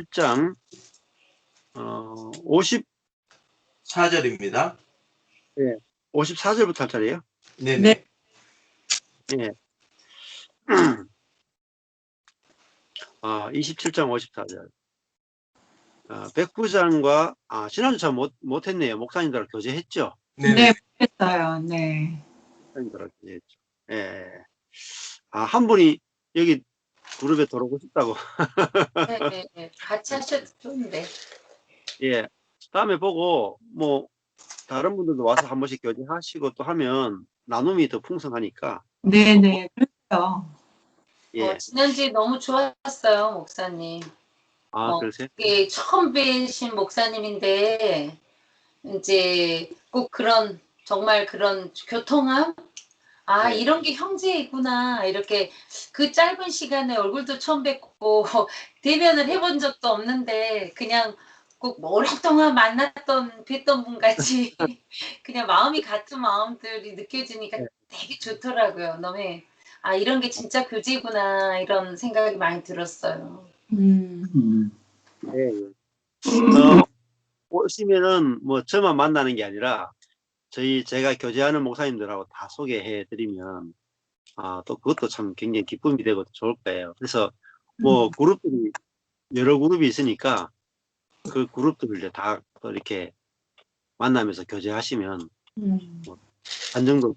27장 54절입니다. 네, 54절부터 할 차례예요? 네네. 네. 27장 54절. 백부장과 지난주 참 못했네요. 목사님들하고 교제했죠? 네네. 했어요. 네. 목사님들하고 교제했죠. 예. 한 분이 여기 그룹에 들어오고 싶다고. 네. 같이 하셔도 좋은데. 예. 다음에 보고 뭐 다른 분들도 와서 한 번씩 교제하시고 또 하면 나눔이 더 풍성하니까. 네네. 그렇죠. 예. 지난주에 너무 좋았어요, 목사님. 그러세요? 이게 처음 뵈신 목사님인데, 이제 꼭 정말 그런 교통함? 네. 이런 게 형제이구나. 이렇게 그 짧은 시간에 얼굴도 처음 뵙고, 대면을 해본 적도 없는데, 그냥 꼭 오랫동안 뵀던 분 같이, 그냥 마음이 같은 마음들이 느껴지니까 네. 되게 좋더라고요. 너무, 이런 게 진짜 교제구나. 이런 생각이 많이 들었어요. 네. 오시면은 뭐 저만 만나는 게 아니라 제가 교제하는 목사님들하고 다 소개해 드리면 또 그것도 참 굉장히 기쁨이 되고 좋을 거예요. 그래서 뭐 그룹들이 여러 그룹이 있으니까 그 그룹들을 이제 다 이렇게 만나면서 교제하시면 뭐 안정도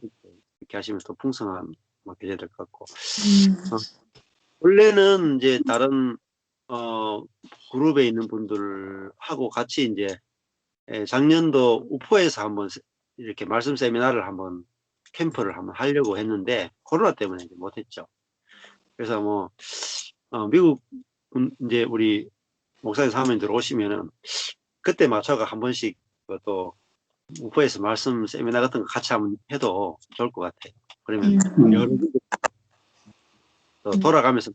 이렇게 하시면 더 풍성한 교제될 것 같고 원래는 이제 다른 그룹에 있는 분들하고 같이 이제 작년도 우포에서 한번 이렇게 말씀 세미나를 한번 캠프를 한번 하려고 했는데 코로나 때문에 이제 못했죠. 그래서 뭐 미국 이제 우리 목사님 사모님들 오시면은 그때 맞춰가 한 번씩 또 우포에서 말씀 세미나 같은 거 같이 한번 해도 좋을 것 같아요. 그러면 여러 돌아가면서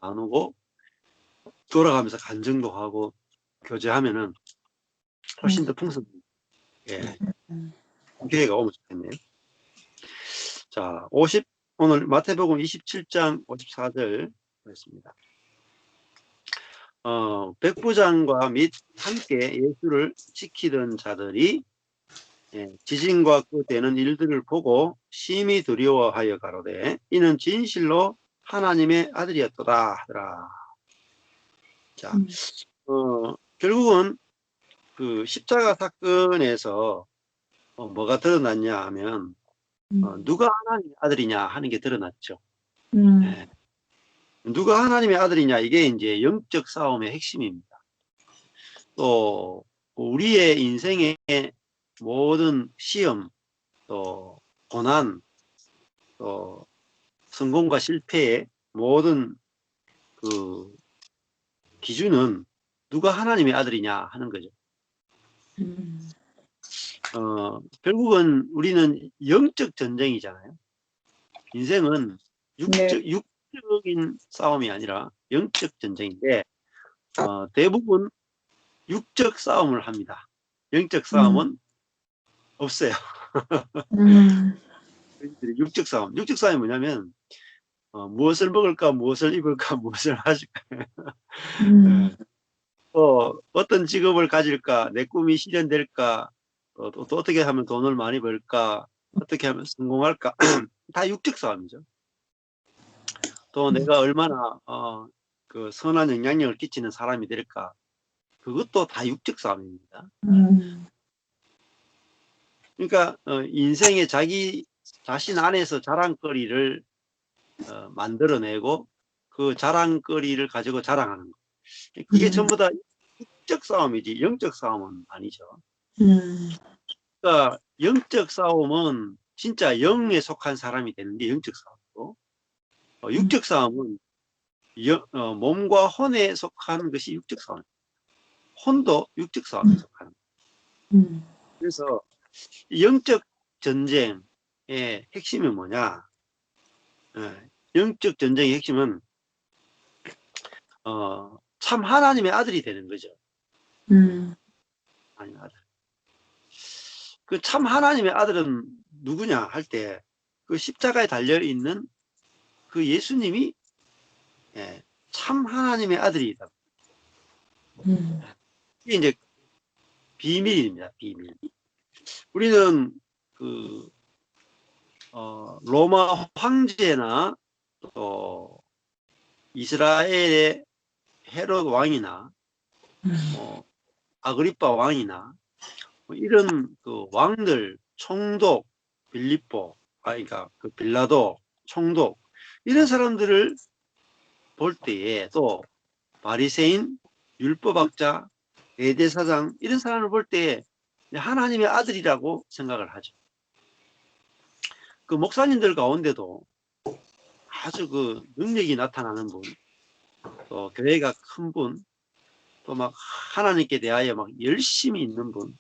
나누고 돌아가면서 간증도 하고 교제하면은 훨씬 더 풍성. 예. 기회가 오면 좋겠네요. 자, 오늘 마태복음 27장 54절 보겠습니다. 백부장과 및 함께 예수를 지키던 자들이 지진과 그 되는 일들을 보고 심히 두려워하여 가로되 이는 진실로 하나님의 아들이었도다 하더라. 자, 결국은 그 십자가 사건에서 뭐가 드러났냐 하면 누가 하나님의 아들이냐 하는 게 드러났죠. 네. 누가 하나님의 아들이냐 이게 이제 영적 싸움의 핵심입니다. 또 우리의 인생의 모든 시험, 또 고난, 또 성공과 실패의 모든 그 기준은 누가 하나님의 아들이냐 하는 거죠. 결국은 우리는 영적 전쟁이잖아요. 인생은 육적인 싸움이 아니라 영적 전쟁인데 대부분 육적 싸움을 합니다. 영적 싸움은 없어요. 육적 싸움이 뭐냐면 무엇을 먹을까, 무엇을 입을까, 무엇을 마실까, 어떤 직업을 가질까, 내 꿈이 실현될까, 또 어떻게 하면 돈을 많이 벌까, 어떻게 하면 성공할까, 다 육적 싸움이죠. 또 내가 얼마나 그 선한 영향력을 끼치는 사람이 될까, 그것도 다 육적 싸움입니다. 그러니까 인생의 자기 자신 안에서 자랑거리를 만들어내고 그 자랑거리를 가지고 자랑하는 거. 그게 전부 다 육적 싸움이지 영적 싸움은 아니죠. 그러니까 영적 싸움은 진짜 영에 속한 사람이 되는 게 영적 싸움이고 육적 싸움은 몸과 혼에 속한 것이 육적 싸움입니다. 혼도 육적 싸움에 속하는 거예요. 그래서 영적 전쟁의 핵심이 뭐냐? 영적 전쟁의 핵심은 참 하나님의 아들이 되는 거죠. 하나님의 아들. 그 참 하나님의 아들은 누구냐 할 때 그 십자가에 달려 있는 그 예수님이 참 하나님의 아들이다. 이게 이제 비밀입니다. 비밀. 우리는 그 로마 황제나 또 이스라엘의 헤롯 왕이나 아그리파 왕이나 뭐 이런 그 왕들, 총독, 빌립보, 그러니까 그 빌라도, 총독 이런 사람들을 볼 때에 또 바리새인, 율법학자, 대제사장 이런 사람을 볼 때에 하나님의 아들이라고 생각을 하죠. 그 목사님들 가운데도 아주 그 능력이 나타나는 분, 또 교회가 큰 분, 또 막 하나님께 대하여 막 열심히 있는 분,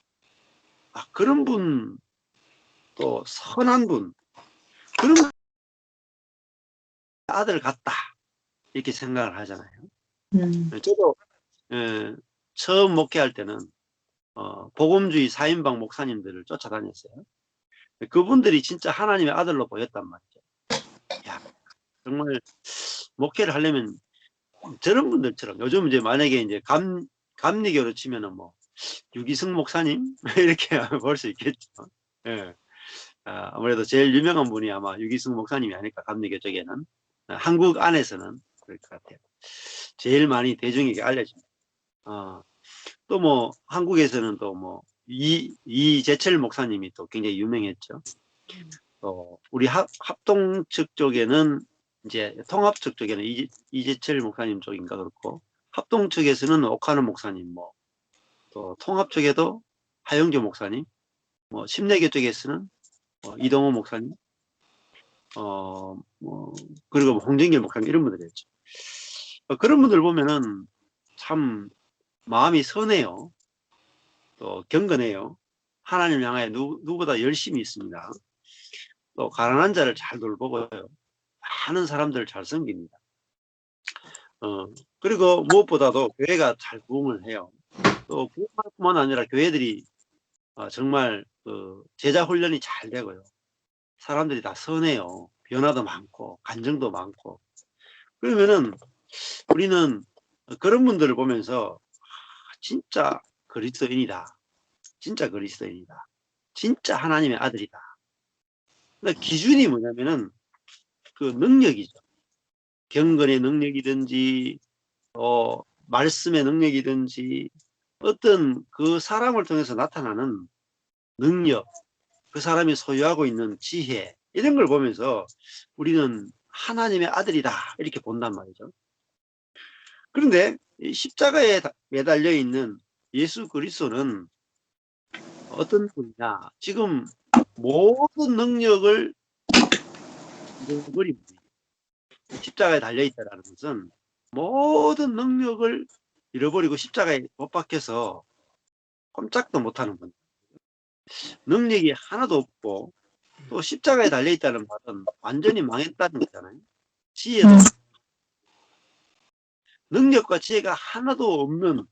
그런 분, 또 선한 분, 그런 아들 같다 이렇게 생각을 하잖아요. 저도 처음 목회할 때는 복음주의 4인방 목사님들을 쫓아다녔어요. 그분들이 진짜 하나님의 아들로 보였단 말이죠. 야, 정말 목회를 하려면 저런 분들처럼 요즘 이제 만약에 이제 감리교로 치면은 뭐 유기승 목사님 이렇게 볼 수 있겠죠. 예. 아무래도 제일 유명한 분이 아마 유기승 목사님이 아닐까, 감리교 쪽에는. 한국 안에서는 그럴 것 같아요. 제일 많이 대중에게 알려집니다. 또 뭐 한국에서는 또 뭐 이재철 목사님이 또 굉장히 유명했죠. 또 우리 합동 측 쪽에는 이제 통합 측 쪽에는 이재철 목사님 쪽인가 그렇고, 합동 측에서는 오카노 목사님, 뭐 또 통합 쪽에도 하영조 목사님, 뭐 심내교 쪽에서는 이동호 목사님, 뭐 그리고 홍정길 목사님 이런 분들이었죠. 그런 분들 보면은 참 마음이 선해요. 또 경건해요. 하나님을 향하여 누구보다 열심히 있습니다. 또 가난한 자를 잘 돌보고요. 많은 사람들을 잘 섬깁니다. 그리고 무엇보다도 교회가 잘 부흥을 해요. 또 부흥뿐만 아니라 교회들이 정말 제자 훈련이 잘 되고요. 사람들이 다 선해요. 변화도 많고 간증도 많고. 그러면은 우리는 그런 분들을 보면서 진짜 그리스도인이다. 진짜 그리스도인이다. 진짜 하나님의 아들이다. 그러니까 기준이 뭐냐면은 그 능력이죠. 경건의 능력이든지 말씀의 능력이든지 어떤 그 사람을 통해서 나타나는 능력, 그 사람이 소유하고 있는 지혜 이런 걸 보면서 우리는 하나님의 아들이다 이렇게 본단 말이죠. 그런데 이 십자가에 매달려 있는 예수 그리스도는 어떤 분이냐? 지금 모든 능력을 잃어버린 분이에요. 십자가에 달려 있다는 것은 모든 능력을 잃어버리고 십자가에 못 박혀서 꼼짝도 못하는 분. 능력이 하나도 없고 또 십자가에 달려 있다는 말은 완전히 망했다는 거잖아요. 지혜도 능력과 지혜가 하나도 없는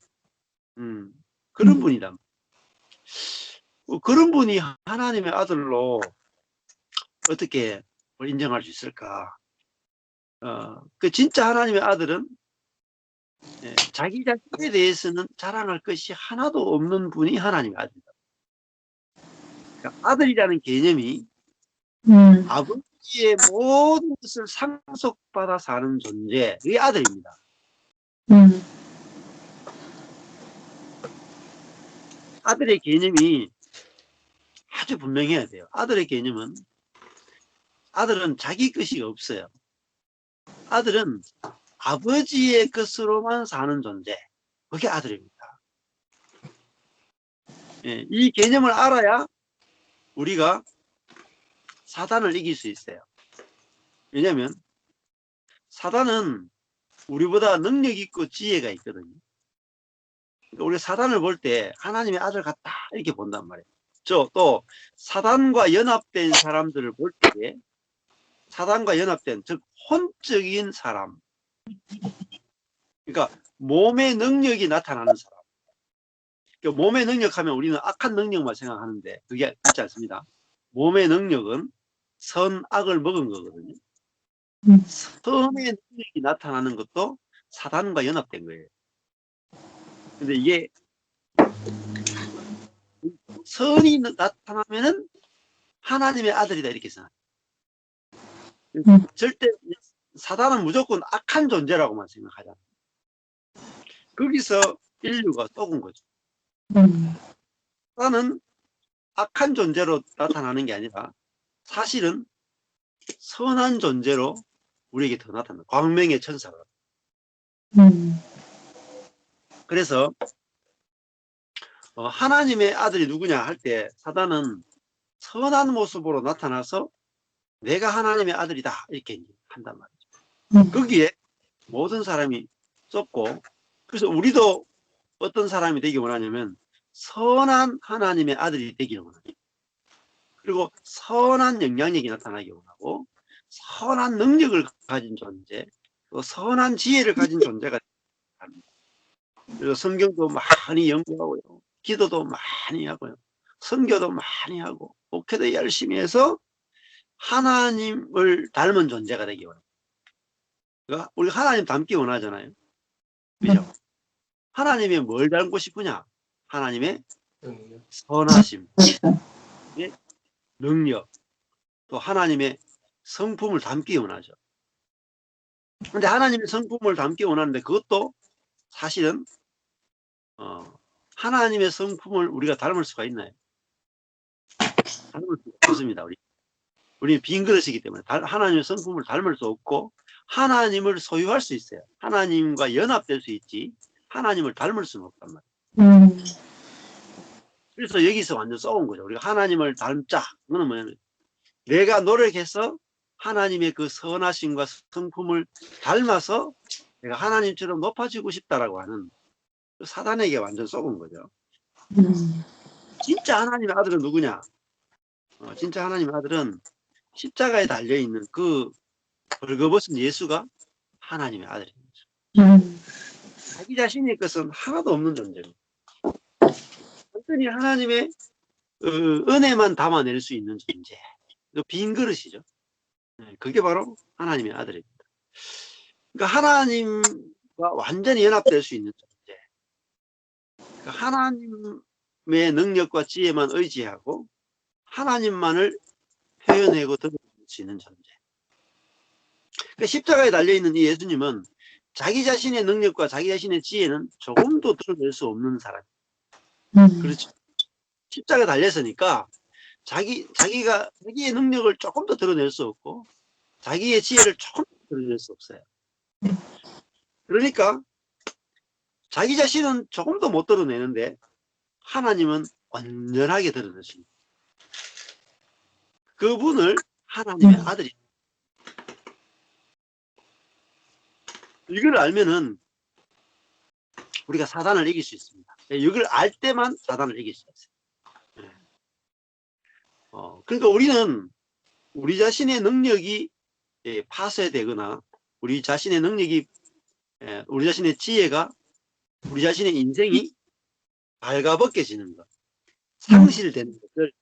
그런 분이다. 그런 분이 하나님의 아들로 어떻게 인정할 수 있을까? 그 진짜 하나님의 아들은 자기 자신에 대해서는 자랑할 것이 하나도 없는 분이 하나님의 아들이다. 그러니까 아들이라는 개념이 아버지의 모든 것을 상속받아 사는 존재의 아들입니다. 아들의 개념이 아주 분명해야 돼요. 아들의 개념은 아들은 자기 것이 없어요. 아들은 아버지의 것으로만 사는 존재. 그게 아들입니다. 이 개념을 알아야 우리가 사단을 이길 수 있어요. 왜냐하면 사단은 우리보다 능력 있고 지혜가 있거든요. 그러니까 우리 사단을 볼 때 하나님의 아들 같다 이렇게 본단 말이에요. 또 사단과 연합된 사람들을 볼 때 사단과 연합된 즉 혼적인 사람, 그러니까 몸의 능력이 나타나는 사람. 그러니까 몸의 능력하면 우리는 악한 능력만 생각하는데 그게 그렇지 않습니다. 몸의 능력은 선악을 먹은 거거든요. 선의 능력이 나타나는 것도 사단과 연합된 거예요. 근데 이게 선이 나타나면은 하나님의 아들이다 이렇게 생각해요. 절대 사단은 무조건 악한 존재라고만 생각하잖아요. 거기서 인류가 속은 거죠. 사단은 악한 존재로 나타나는 게 아니라 사실은 선한 존재로 우리에게 더 나타납니다. 광명의 천사가. 그래서 하나님의 아들이 누구냐 할 때 사단은 선한 모습으로 나타나서 내가 하나님의 아들이다 이렇게 한단 말이죠. 거기에 모든 사람이 썩고, 그래서 우리도 어떤 사람이 되기 원하냐면 선한 하나님의 아들이 되기를 원합니다. 그리고 선한 영향력이 나타나기 원하고 선한 능력을 가진 존재, 또 선한 지혜를 가진 존재가 합니다. 그래서 성경도 많이 연구하고요, 기도도 많이 하고요, 선교도 많이 하고 목회도 열심히 해서 하나님을 닮은 존재가 되기 원합니다. 그러니까 우리 하나님 닮기 원하잖아요. 그죠? 하나님의 뭘 닮고 싶으냐? 하나님의 선하심, 능력, 또 하나님의 성품을 담기 원하죠. 근데 하나님의 성품을 담기 원하는데 그것도 사실은 하나님의 성품을 우리가 닮을 수가 있나요? 닮을 수 없습니다. 우리는 빈 그릇이기 때문에 하나님의 성품을 닮을 수 없고 하나님을 소유할 수 있어요. 하나님과 연합될 수 있지 하나님을 닮을 수는 없단 말이에요. 그래서 여기서 완전 썩은 거죠. 우리가 하나님을 닮자. 그거는 뭐냐면 내가 노력해서 하나님의 그 선하심과 성품을 닮아서 내가 하나님처럼 높아지고 싶다라고 하는 사단에게 완전 썩은 거죠. 진짜 하나님의 아들은 누구냐? 진짜 하나님의 아들은 십자가에 달려있는 그 벌거벗은 예수가 하나님의 아들입니다. 자기 자신의 것은 하나도 없는 존재입니다. 완전히 하나님의 은혜만 담아낼 수 있는 존재. 빈 그릇이죠. 그게 바로 하나님의 아들입니다. 그러니까 하나님과 완전히 연합될 수 있는 존재. 그러니까 하나님의 능력과 지혜만 의지하고 하나님만을 표현하고 드러낼 수 있는 존재. 그러니까 십자가에 달려있는 이 예수님은 자기 자신의 능력과 자기 자신의 지혜는 조금도 드러낼 수 없는 사람. 그렇죠. 십자가에 달렸으니까 자기의 능력을 조금도 드러낼 수 없고 자기의 지혜를 조금도 드러낼 수 없어요. 그러니까 자기 자신은 조금도 못 드러내는데 하나님은 완전하게 드러내십니다. 그분을 하나님의 아들이. 이걸 알면은 우리가 사단을 이길 수 있습니다. 이걸 알 때만 사단을 이길 수 있어요. 그러니까 우리는 우리 자신의 능력이 파쇄되거나 우리 자신의 능력이 우리 자신의 지혜가 우리 자신의 인생이 발가벗겨지는 것, 상실되는 것을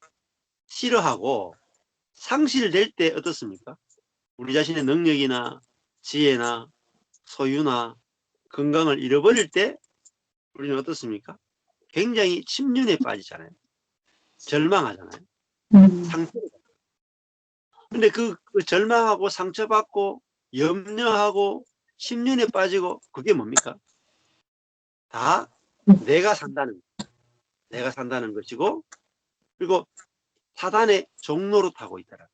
싫어하고 상실될 때 어떻습니까? 우리 자신의 능력이나 지혜나 소유나 건강을 잃어버릴 때 우리는 어떻습니까? 굉장히 침륜에 빠지잖아요. 절망하잖아요. 상처받아요. 근데 그 절망하고 상처받고 염려하고 심륜에 빠지고 그게 뭡니까? 다 내가 산다는 것이고, 그리고 사단의 종로로 타고 있더라.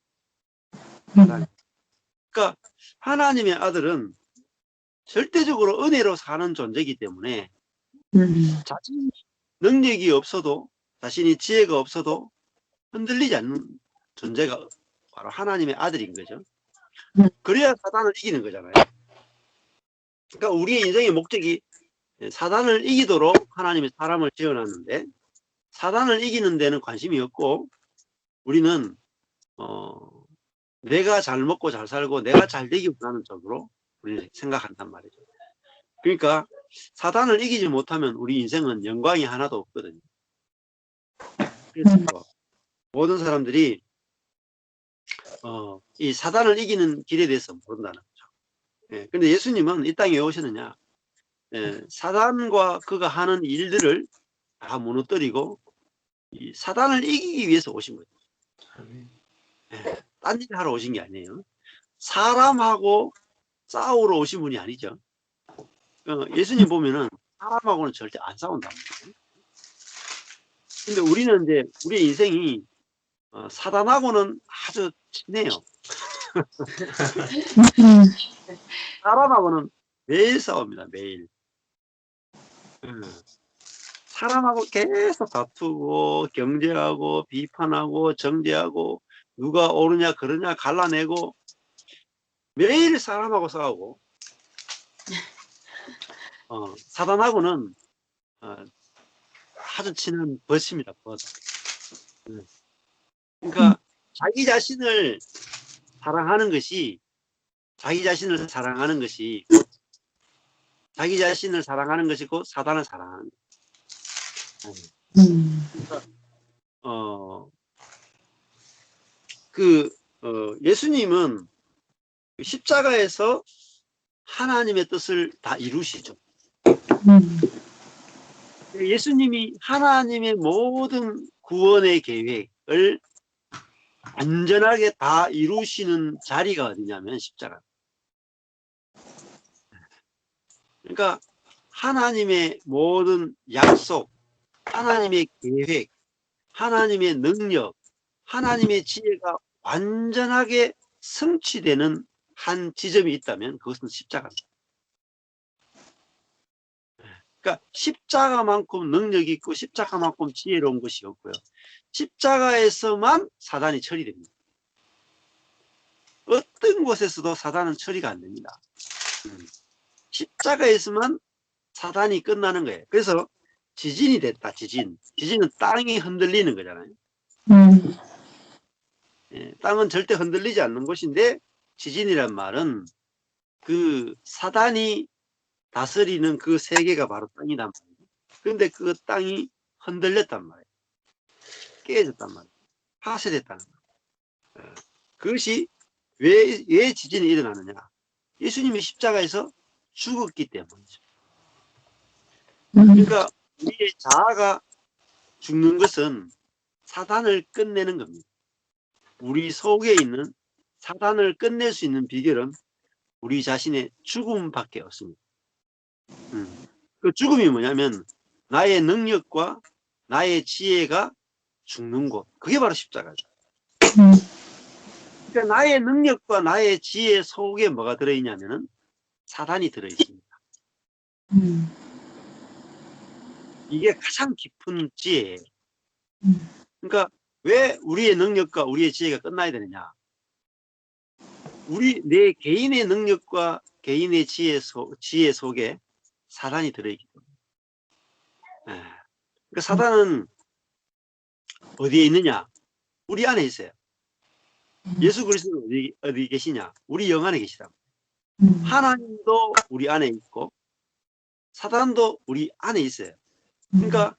그러니까 하나님의 아들은 절대적으로 은혜로 사는 존재이기 때문에 자신이 능력이 없어도 자신이 지혜가 없어도 흔들리지 않는 존재가 바로 하나님의 아들인 거죠. 그래야 사단을 이기는 거잖아요. 그러니까 우리의 인생의 목적이 사단을 이기도록 하나님이 사람을 지어놨는데 사단을 이기는 데는 관심이 없고 우리는 내가 잘 먹고 잘 살고 내가 잘 되기 원하는 쪽으로 우리는 생각한단 말이죠. 그러니까 사단을 이기지 못하면 우리 인생은 영광이 하나도 없거든요. 그래서 모든 사람들이 이 사단을 이기는 길에 대해서 모른다는 거죠. 근데 예수님은 이 땅에 왜 오셨느냐? 사단과 그가 하는 일들을 다 무너뜨리고 이 사단을 이기기 위해서 오신 거예요. 아멘. 딴 일 하러 오신 게 아니에요. 사람하고 싸우러 오신 분이 아니죠. 예수님 보면은 사람하고는 절대 안 싸운다. 근데 우리는 이제 우리의 인생이 사단하고는 아주 친해요. 사람하고는 매일 싸웁니다. 매일. 사람하고 계속 다투고 경쟁하고 비판하고 정죄하고 누가 옳으냐 그러냐 갈라내고 매일 사람하고 싸우고 사단하고는 아주 친한 벗입니다. 벗. 그러니까 자기 자신을 사랑하는 것이 곧 사단을 사랑하는 거예요. 예수님은 십자가에서 하나님의 뜻을 다 이루시죠. 예수님이 하나님의 모든 구원의 계획을 완전하게 다 이루시는 자리가 어디냐면 십자가. 그러니까 하나님의 모든 약속, 하나님의 계획, 하나님의 능력, 하나님의 지혜가 완전하게 성취되는 한 지점이 있다면 그것은 십자가입니다. 그러니까 십자가만큼 능력이 있고 십자가만큼 지혜로운 것이 없고요. 십자가에서만 사단이 처리됩니다. 어떤 곳에서도 사단은 처리가 안 됩니다. 십자가에서만 사단이 끝나는 거예요. 그래서 지진이 됐다. 지진은 땅이 흔들리는 거잖아요. 땅은 절대 흔들리지 않는 곳인데 지진이란 말은 그 사단이 다스리는 그 세계가 바로 땅이란 말이에요. 그런데 그 땅이 흔들렸단 말이에요. 깨졌단 말이에요. 파쇄됐다는 거예요. 그것이 왜 지진이 일어나느냐? 예수님이 십자가에서 죽었기 때문이죠. 그러니까 우리의 자아가 죽는 것은 사단을 끝내는 겁니다. 우리 속에 있는 사단을 끝낼 수 있는 비결은 우리 자신의 죽음밖에 없습니다. 그 죽음이 뭐냐면 나의 능력과 나의 지혜가 죽는 곳. 그게 바로 십자가죠. 그러니까 나의 능력과 나의 지혜 속에 뭐가 들어있냐면은 사단이 들어있습니다. 이게 가장 깊은 지혜예요. 그러니까 왜 우리의 능력과 우리의 지혜가 끝나야 되느냐? 내 개인의 능력과 개인의 지혜 속에 사단이 들어있기 때문에. 그러니까 사단은 어디에 있느냐? 우리 안에 있어요. 예수 그리스도는 어디 계시냐? 우리 영 안에 계시다. 하나님도 우리 안에 있고 사단도 우리 안에 있어요. 그러니까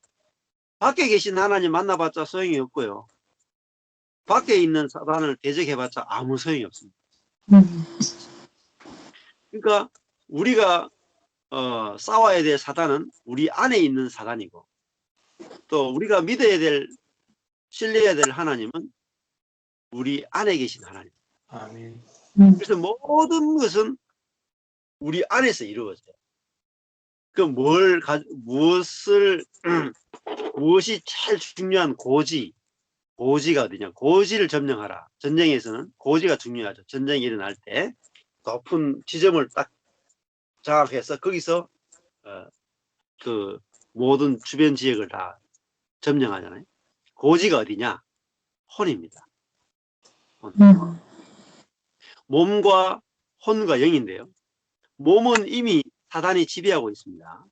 밖에 계신 하나님 만나봤자 소용이 없고요. 밖에 있는 사단을 대적해봤자 아무 소용이 없습니다. 그러니까 우리가 싸워야 될 사단은 우리 안에 있는 사단이고 또 우리가 믿어야 될 신뢰해야 될 하나님은 우리 안에 계신 하나님. 아멘. 그래서 모든 것은 우리 안에서 이루어져요. 무엇이 제일 중요한 고지가 어디냐? 고지를 점령하라. 전쟁에서는 고지가 중요하죠. 전쟁이 일어날 때 높은 지점을 딱 장악해서 거기서 그 모든 주변 지역을 다 점령하잖아요. 고지가 어디냐? 혼입니다. 혼. 몸과 혼과 영인데요. 몸은 이미 사단이 지배하고 있습니다.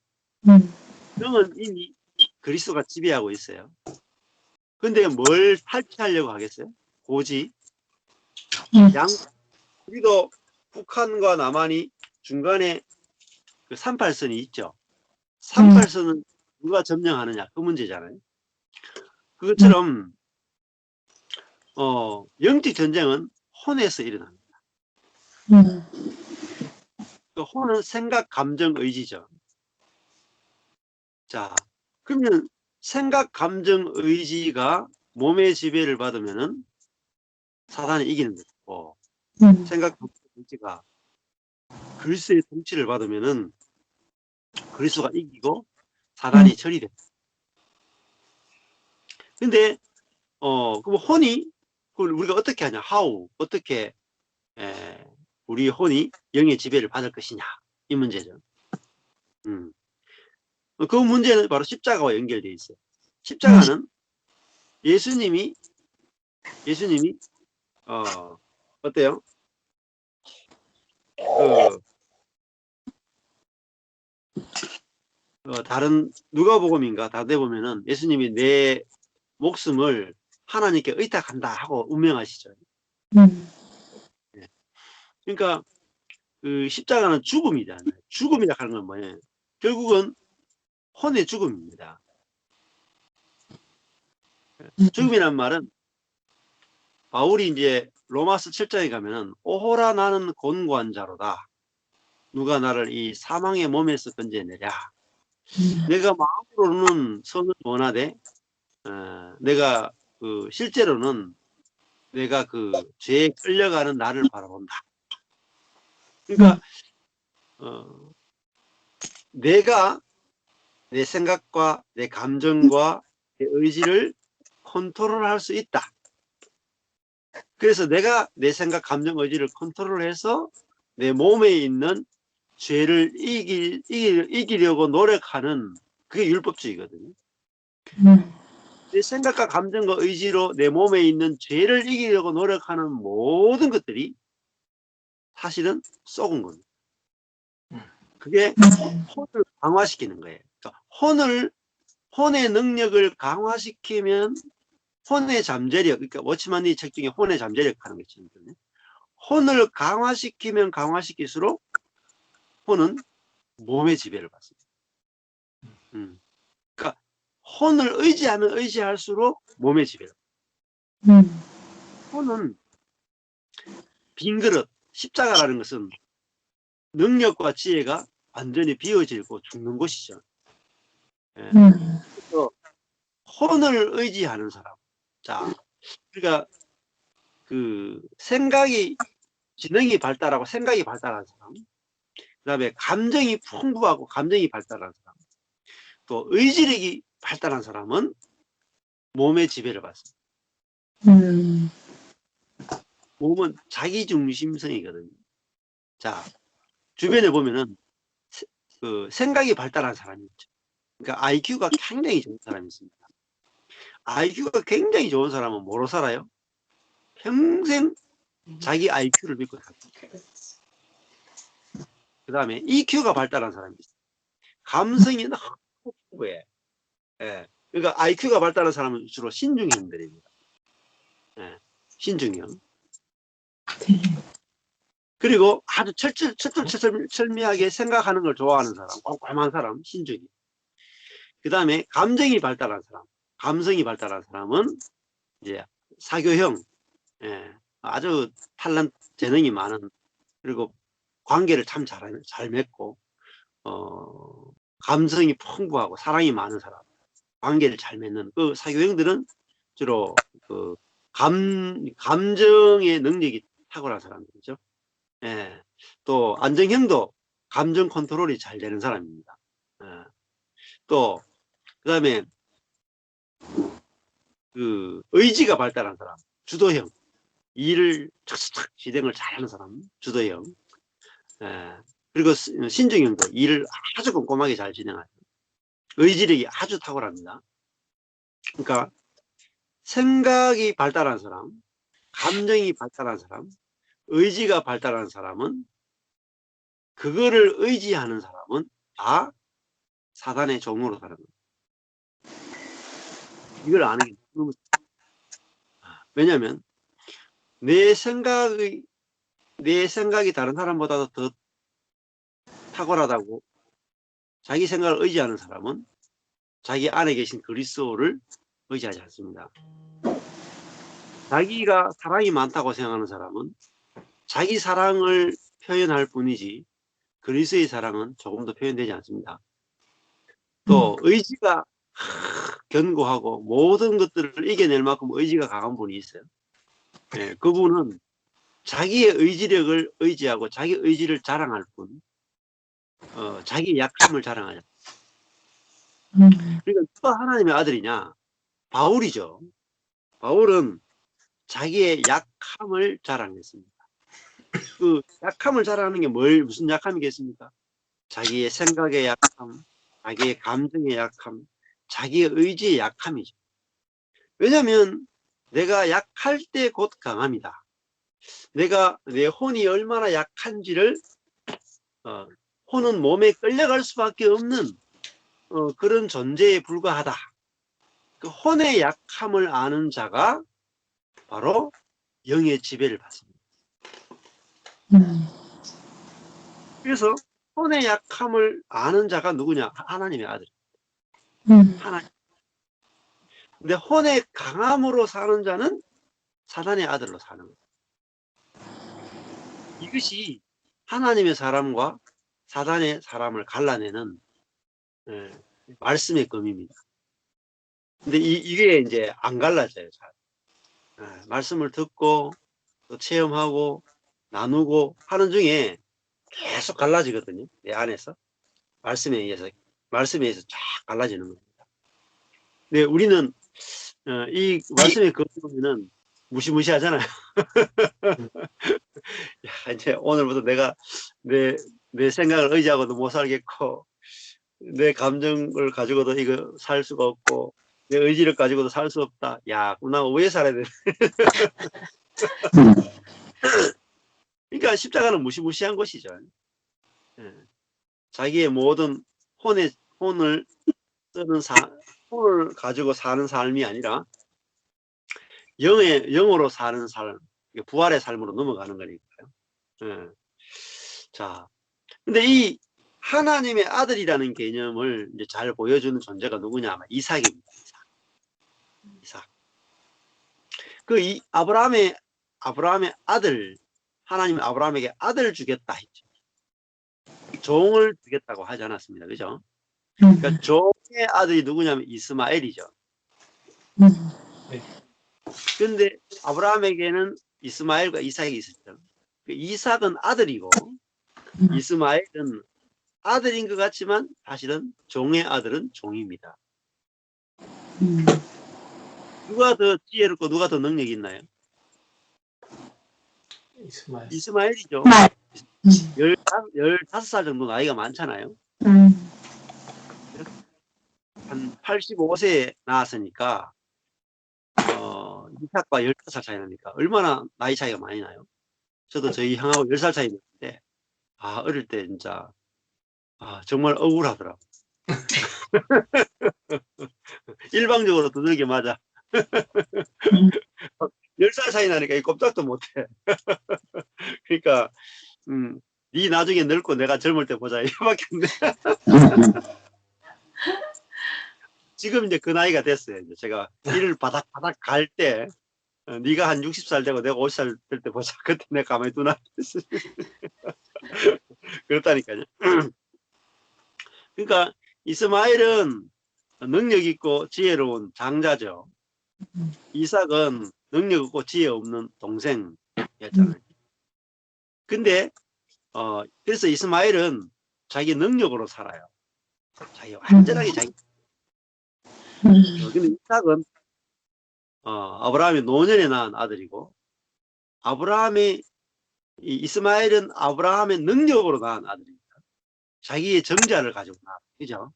영은 이미 그리스도가 지배하고 있어요. 근데 뭘 탈피하려고 하겠어요? 고지. 우리도 북한과 남한이 중간에 그 38선이 있죠. 38선은 누가 점령하느냐 그 문제잖아요. 그것처럼 영적 전쟁은 혼에서 일어납니다. 그 혼은 생각, 감정, 의지죠. 자, 그러면 생각, 감정, 의지가 몸의 지배를 받으면은 사단이 이기는 거고, 생각, 감정, 의지가 그리스의 통치를 받으면은 그리스가 이기고 사단이 처리돼. 근데 그럼 혼이 그걸 우리가 어떻게 하냐? how 어떻게 우리 혼이 영의 지배를 받을 것이냐? 이 문제죠. 그 문제는 바로 십자가와 연결되어 있어요. 십자가는 예수님이 어때요? 다른 누가복음인가 다른 데 보면은 예수님이 내 목숨을 하나님께 의탁한다 하고 운명하시죠. 네. 그러니까 그 십자가는 죽음이잖아요. 죽음이라 하는 건 뭐예요? 결국은 혼의 죽음입니다. 죽음이란 말은 바울이 이제 로마서 7장에 가면은 오호라 나는 곤고한 자로다. 누가 나를 이 사망의 몸에서 건져내랴. 내가 마음으로는 선을 원하되 내가 그 실제로는 내가 그 죄에 끌려가는 나를 바라본다. 그러니까 내가 내 생각과 내 감정과 내 의지를 컨트롤할 수 있다. 그래서 내가 내 생각, 감정, 의지를 컨트롤해서 내 몸에 있는 죄를 이기려고 노력하는 그게 율법주의거든요. 내 생각과 감정과 의지로 내 몸에 있는 죄를 이기려고 노력하는 모든 것들이 사실은 썩은 겁니다. 그게 혼을 강화시키는 거예요. 그러니까 혼의 능력을 강화시키면 혼의 잠재력, 그러니까 워치만이 책 중에 혼의 잠재력 하는 게 있거든요. 혼을 강화시키면 강화시킬수록 혼은 몸의 지배를 받습니다. 그러니까 혼을 의지하면 의지할수록 몸의 지배를 받습니다. 혼은 빈 그릇, 십자가라는 것은 능력과 지혜가 완전히 비어지고 죽는 곳이죠. 예. 그래서 혼을 의지하는 사람. 자, 그러니까 그 생각이 지능이 발달하고 생각이 발달한 사람, 그 다음에 감정이 풍부하고 감정이 발달한 사람, 또 의지력이 발달한 사람은 몸의 지배를 받습니다. 몸은 자기중심성이거든요. 자, 주변에 보면은 그 생각이 발달한 사람이 있죠. 그러니까 IQ가 굉장히 좋은 사람이 있습니다. IQ가 굉장히 좋은 사람은 뭐로 살아요? 평생 자기 IQ를 믿고 살아요. 그 다음에 EQ가 발달한 사람이 있어요. 감성이 너무 풍부해. 예. 그러니까 IQ가 발달한 사람은 주로 신중형들입니다. 예. 신중형. 그리고 아주 철두철미하게 생각하는 걸 좋아하는 사람, 꼼꼼한 사람, 신중히. 그 다음에 감정이 발달한 사람, 감성이 발달한 사람은 이제 사교형, 예. 아주 재능이 많은, 그리고 관계를 참 잘 맺고, 감성이 풍부하고 사랑이 많은 사람, 관계를 잘 맺는 그 사교형들은 주로 그 감정의 능력이 탁월한 사람들이죠. 예. 또 안정형도 감정 컨트롤이 잘 되는 사람입니다. 예. 또 그다음에 그 의지가 발달한 사람, 주도형, 일을 착착 진행을 잘하는 사람, 주도형. 예. 그리고 신중형도 일을 아주 꼼꼼하게 잘 진행하죠. 의지력이 아주 탁월합니다. 그러니까 생각이 발달한 사람, 감정이 발달한 사람, 의지가 발달한 사람은, 그거를 의지하는 사람은 다 사단의 종으로 사는 거예요. 이걸 아는 게 너무, 왜냐하면 내 생각이 다른 사람보다도 더 탁월하다고 자기 생각을 의지하는 사람은 자기 안에 계신 그리스도를 의지하지 않습니다. 자기가 사랑이 많다고 생각하는 사람은 자기 사랑을 표현할 뿐이지 그리스도의 사랑은 조금도 표현되지 않습니다. 또 의지가 견고하고 모든 것들을 이겨낼 만큼 의지가 강한 분이 있어요. 예, 그분은 자기의 의지력을 의지하고 자기 의지를 자랑할 뿐, 자기 약함을 자랑하냐. 그러니까 누가 하나님의 아들이냐? 바울이죠. 바울은 자기의 약함을 자랑했습니다. 그 약함을 자랑하는 게 무슨 약함이겠습니까? 자기의 생각의 약함, 자기의 감정의 약함, 자기의 의지의 약함이죠. 왜냐하면 내가 약할 때 곧 강합니다. 내 혼이 얼마나 약한지를 혼은 몸에 끌려갈 수밖에 없는 그런 존재에 불과하다. 그 혼의 약함을 아는 자가 바로 영의 지배를 받습니다. 그래서 혼의 약함을 아는 자가 누구냐? 하나님의 아들. 하나님. 근데 혼의 강함으로 사는 자는 사단의 아들로 사는 거예요. 이것이 하나님의 사람과 사단의 사람을 갈라내는 말씀의 검입니다. 근데 이게 이제 안 갈라져요. 잘. 말씀을 듣고 또 체험하고 나누고 하는 중에 계속 갈라지거든요. 내 안에서 말씀에 의해서 쫙 갈라지는 겁니다. 근데 우리는 이 말씀의 검은 무시무시하잖아요. 야, 이제 오늘부터 내가 내 생각을 의지하고도 못 살겠고, 내 감정을 가지고도 이거 살 수가 없고, 내 의지를 가지고도 살 수 없다. 야, 나 왜 살아야 돼? 그러니까 십자가는 무시무시한 것이죠. 예. 자기의 모든 혼을 쓰는 혼을 가지고 사는 삶이 아니라 영으로 사는 삶, 부활의 삶으로 넘어가는 거니까요. 예. 자, 근데 이 하나님의 아들이라는 개념을 이제 잘 보여주는 존재가 누구냐? 아마 이삭입니다. 이삭. 그 아브라함의 아들, 하나님 아브라함에게 아들 주겠다 했죠. 종을 주겠다고 하지 않았습니다. 그죠? 그러니까 종의 아들이 누구냐면 이스마엘이죠. 근데 아브라함에게는 이스마엘과 이삭이 있었죠. 이삭은 아들이고 이스마엘은 아들인 것 같지만 사실은 종의 아들은 종입니다. 누가 더 지혜롭고 누가 더 능력이 있나요? 이스마엘이죠. 15살 정도 나이가 많잖아요. 한 85세에 나왔으니까 이삭과 15살 차이 나니까 얼마나 나이 차이가 많이 나요. 저도 저희 형하고 10살 차이 났는데 어릴 때 진짜 정말 억울하더라고. 일방적으로 두들겨 맞아. 10살 차이 나니까 꼼짝도 못해. 그러니까 네 나중에 늙고 내가 젊을 때 보자 이거밖에 안 돼. 지금 이제 그 나이가 됐어요. 이제 제가 일을 바닥바닥 갈 때 네가 한 60살 되고 내가 50살 될 때 보자. 그때 내가 가만히 두나. 그렇다니까요. 그러니까 이스마엘은 능력 있고 지혜로운 장자죠. 이삭은 능력 없고 지혜 없는 동생이었잖아요. 근데 그래서 이스마엘은 자기 능력으로 살아요. 완전하게 자기. 근데 이삭은 아브라함이 노년에 낳은 아들이고 이스마엘은 아브라함의 능력으로 낳은 아들입니다. 자기의 정자를 가지고 낳은, 그죠?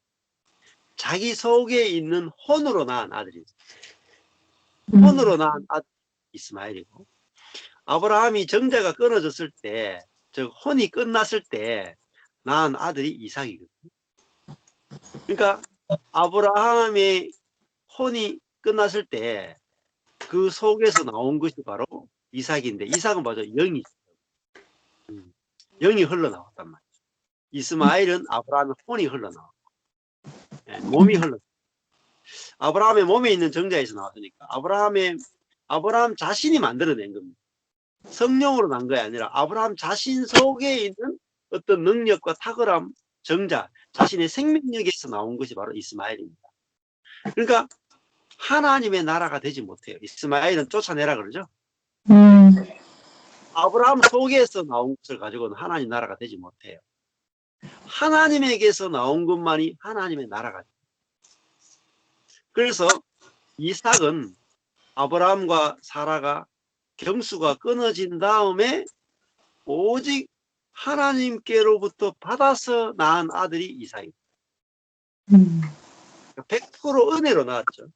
자기 속에 있는 혼으로 낳은 아들입니다. 혼으로 낳은 아들 이스마엘이고 아브라함이 정자가 끊어졌을 때, 즉 혼이 끝났을 때 낳은 아들이 이삭이거든요. 그러니까 아브라함의 혼이 끝났을 때 그 속에서 나온 것이 바로 이삭인데 이삭은 맞아 영이 흘러나왔단 말이죠. 이스마엘은 아브라함의 혼이 흘러나왔고 몸이 흘러. 아브라함의 몸에 있는 정자에서 나왔으니까 아브라함 자신이 만들어낸 겁니다. 성령으로 난 게 아니라 아브라함 자신 속에 있는 어떤 능력과 탁월함, 정자, 자신의 생명력에서 나온 것이 바로 이스마엘입니다. 그러니까 하나님의 나라가 되지 못해요. 이스마엘은 쫓아내라 그러죠. 아브라함 속에서 나온 것을 가지고는 하나님 나라가 되지 못해요. 하나님에게서 나온 것만이 하나님의 나라가 돼요. 그래서 이삭은 아브라함과 사라가 경수가 끊어진 다음에 오직 하나님께로부터 받아서 낳은 아들이 이삭입니다. 100% 은혜로 낳았죠.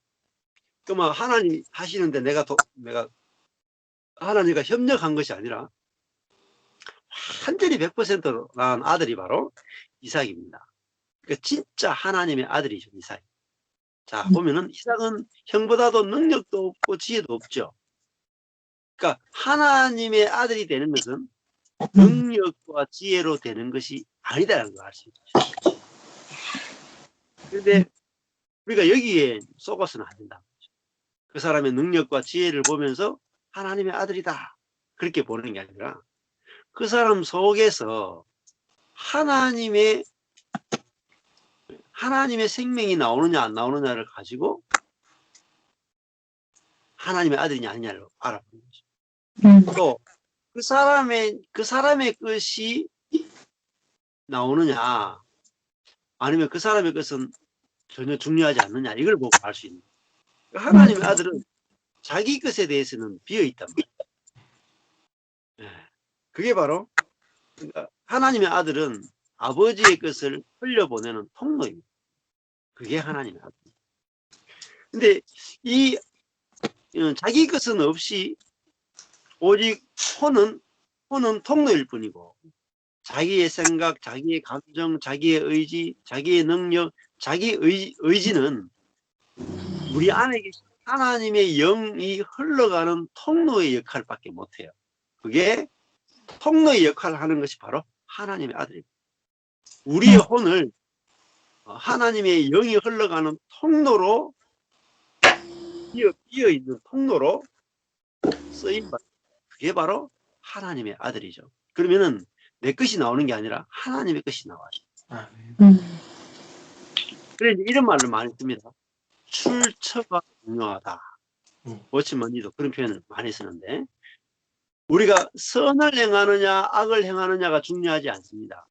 그러면 하나님 하시는데 내가 하나님과 협력한 것이 아니라 완전히 100%로 낳은 아들이 바로 이삭입니다. 그러니까 진짜 하나님의 아들이죠, 이삭. 자, 보면은 이삭은 형보다도 능력도 없고 지혜도 없죠. 그러니까 하나님의 아들이 되는 것은 능력과 지혜로 되는 것이 아니다라는 걸 알 수 있죠. 그런데 우리가 여기에 속아서는 안 된다. 그 사람의 능력과 지혜를 보면서 하나님의 아들이다. 그렇게 보는 게 아니라 그 사람 속에서 하나님의 생명이 나오느냐 안 나오느냐를 가지고 하나님의 아들이냐 아니냐를 알아보는 거죠. 또 그 사람의 것이 나오느냐 아니면 그 사람의 것은 전혀 중요하지 않느냐 이걸 보고 알 수 있는 거예요. 하나님의 아들은 자기 것에 대해서는 비어있단 말이에요. 그게 바로 그러니까 하나님의 아들은 아버지의 것을 흘려보내는 통로입니다. 그게 하나님의 아들입니다. 근데 이 자기 것은 없이 오직 혼은 통로일 뿐이고 자기의 생각, 자기의 감정, 자기의 의지, 자기의 능력, 자기의 의지는 우리 안에 계신 하나님의 영이 흘러가는 통로의 역할밖에 못해요. 그게 통로의 역할을 하는 것이 바로 하나님의 아들입니다. 우리의 혼을 하나님의 영이 흘러가는 통로로 비어있는 통로로 쓰임받는 그게 바로 하나님의 아들이죠. 그러면은 내 것이 나오는 게 아니라 하나님의 것이 나와요. 그래서 이런 말을 많이 씁니다. 출처가 중요하다. 워치먼니도 그런 표현을 많이 쓰는데 우리가 선을 행하느냐 악을 행하느냐가 중요하지 않습니다.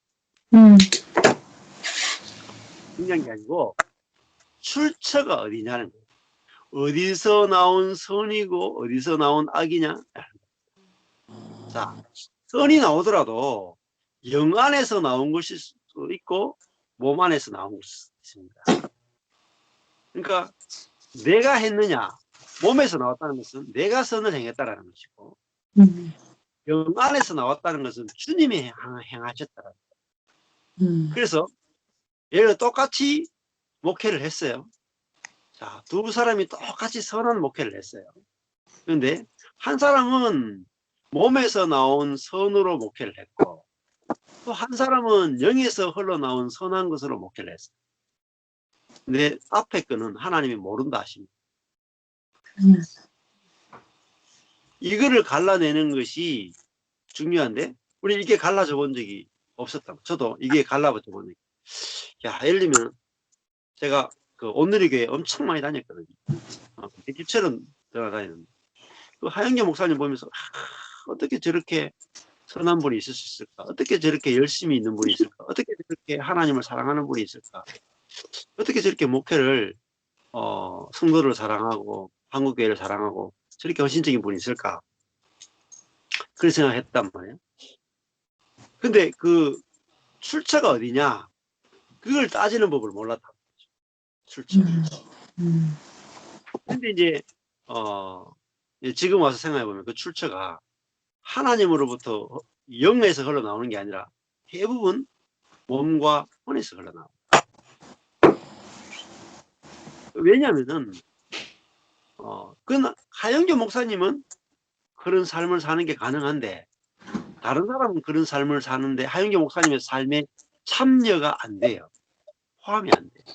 중요한 게 아니고 출처가 어디냐는 거예요. 어디서 나온 선이고 어디서 나온 악이냐. 자, 선이 나오더라도 영 안에서 나온 것일 수도 있고 몸 안에서 나온 것일 수도 있습니다. 그러니까 내가 했느냐 몸에서 나왔다는 것은 내가 선을 행했다라는 것이고 영 안에서 나왔다는 것은 주님이 행하셨다라는 거예요. 그래서 예를 들어 똑같이 목회를 했어요. 자, 두 사람이 똑같이 선한 목회를 했어요. 그런데 한 사람은 몸에서 나온 선으로 목회를 했고 또 한 사람은 영에서 흘러나온 선한 것으로 목회를 했어요. 근데 앞에 거는 하나님이 모른다 하십니다. 이거를 갈라내는 것이 중요한데 우리 이게 갈라져 본 적이 없었다. 저도 이게 갈라져 본 적이. 야, 예를 들면 제가 그 온누리교회 엄청 많이 다녔거든요. 집처럼 돌아다니는데 그 하영경 목사님 보면서 어떻게 저렇게 선한 분이 있을 수 있을까? 어떻게 저렇게 열심히 있는 분이 있을까? 어떻게 저렇게 하나님을 사랑하는 분이 있을까? 어떻게 저렇게 목회를 성도를 사랑하고 한국교회를 사랑하고 저렇게 헌신적인 분이 있을까? 그런 생각했단 말이에요. 근데 그 출처가 어디냐? 그걸 따지는 법을 몰랐다. 출처. 근데 이제 지금 와서 생각해 보면 그 출처가 하나님으로부터 영에서 흘러나오는 게 아니라 대부분 몸과 혼에서 흘러나옵니다. 왜냐하면은 그 하영교 목사님은 그런 삶을 사는 게 가능한데 다른 사람은 그런 삶을 사는데 하영교 목사님의 삶에 참여가 안 돼요. 포함이 안 돼요.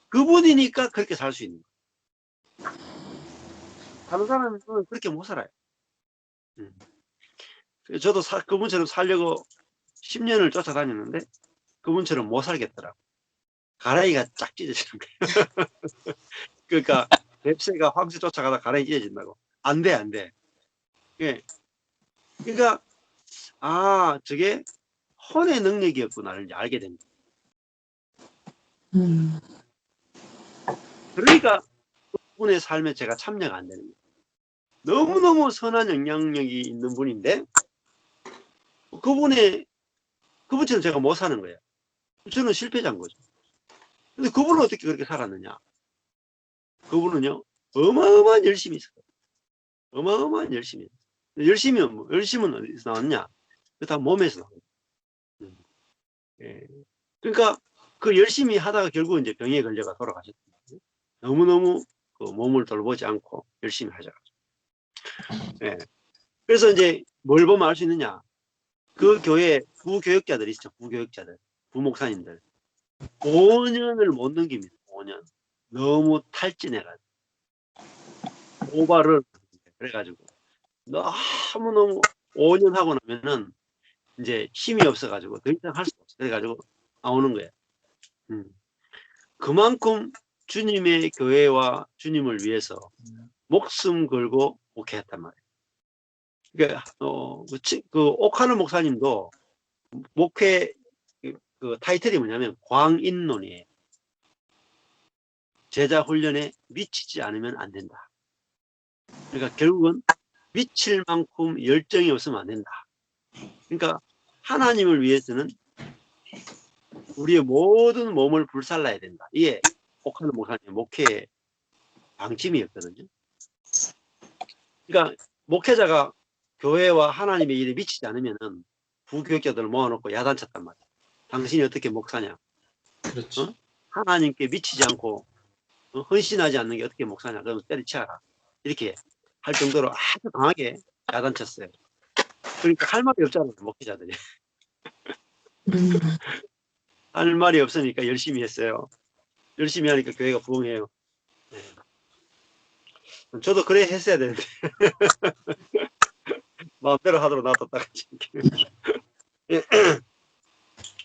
그분이니까 그렇게 살 수 있는 거예요. 다른 사람은 그렇게 못 살아요. 저도 그분처럼 살려고 10년을 쫓아다녔는데 그분처럼 못 살겠더라고요. 가라이가 쫙 찢어지는 거예요. 그러니까 뱁새가 황새 쫓아가다 가라이 찢어진다고. 안 돼, 안 돼. 예. 그러니까 저게 혼의 능력이었구나를 이제 알게 됩니다. 그러니까 그분의 삶에 제가 참여가 안 되는 거예요. 너무너무 선한 영향력이 있는 분인데 그분처럼 제가 못 사는 거예요. 저는 실패자인 거죠. 근데 그분은 어떻게 그렇게 살았느냐? 그분은요, 어마어마한 열심이 있어요. 어마어마한 열심이. 열심은 어디서 나왔냐? 그 다 몸에서 나와요. 예. 그러니까 그 열심히 하다가 결국은 이제 병에 걸려가 돌아가셨거든요. 너무너무 그 몸을 돌보지 않고 열심히 하셔가지고. 예. 그래서 이제 뭘 보면 알 수 있느냐? 그 교회 부교역자들 있죠. 부교역자들, 부목사님들. 5년을 못 넘깁니다. 5년. 너무 탈진해가지고. 오바를 그래가지고. 너무너무 5년 하고 나면은 이제 힘이 없어가지고 더 이상 할 수 없어. 그래가지고 나오는 거예요. 그만큼 주님의 교회와 주님을 위해서 목숨 걸고 목회했단 말이에요. 그러니까 그 옥하는 목사님도 목회 그 타이틀이 뭐냐면 광인론이에요. 제자 훈련에 미치지 않으면 안 된다. 그러니까 결국은 미칠 만큼 열정이 없으면 안 된다. 그러니까 하나님을 위해서는 우리의 모든 몸을 불살라야 된다. 이게 옥하는 목사님 목회 방침이었거든요. 그러니까 목회자가 교회와 하나님의 일에 미치지 않으면은 부교육자들을 모아놓고 야단쳤단 말이야. 당신이 어떻게 목사냐? 그렇죠. 하나님께 미치지 않고 헌신하지 않는 게 어떻게 목사냐? 그러면 때려치워라. 이렇게 할 정도로 아주 강하게 야단쳤어요. 그러니까 할 말이 없잖아요, 목회자들이. 할 말이 없으니까 열심히 했어요. 열심히 하니까 교회가 부흥해요. 네. 저도 그래 했어야 되는데 마음대로 하도록 놔뒀다가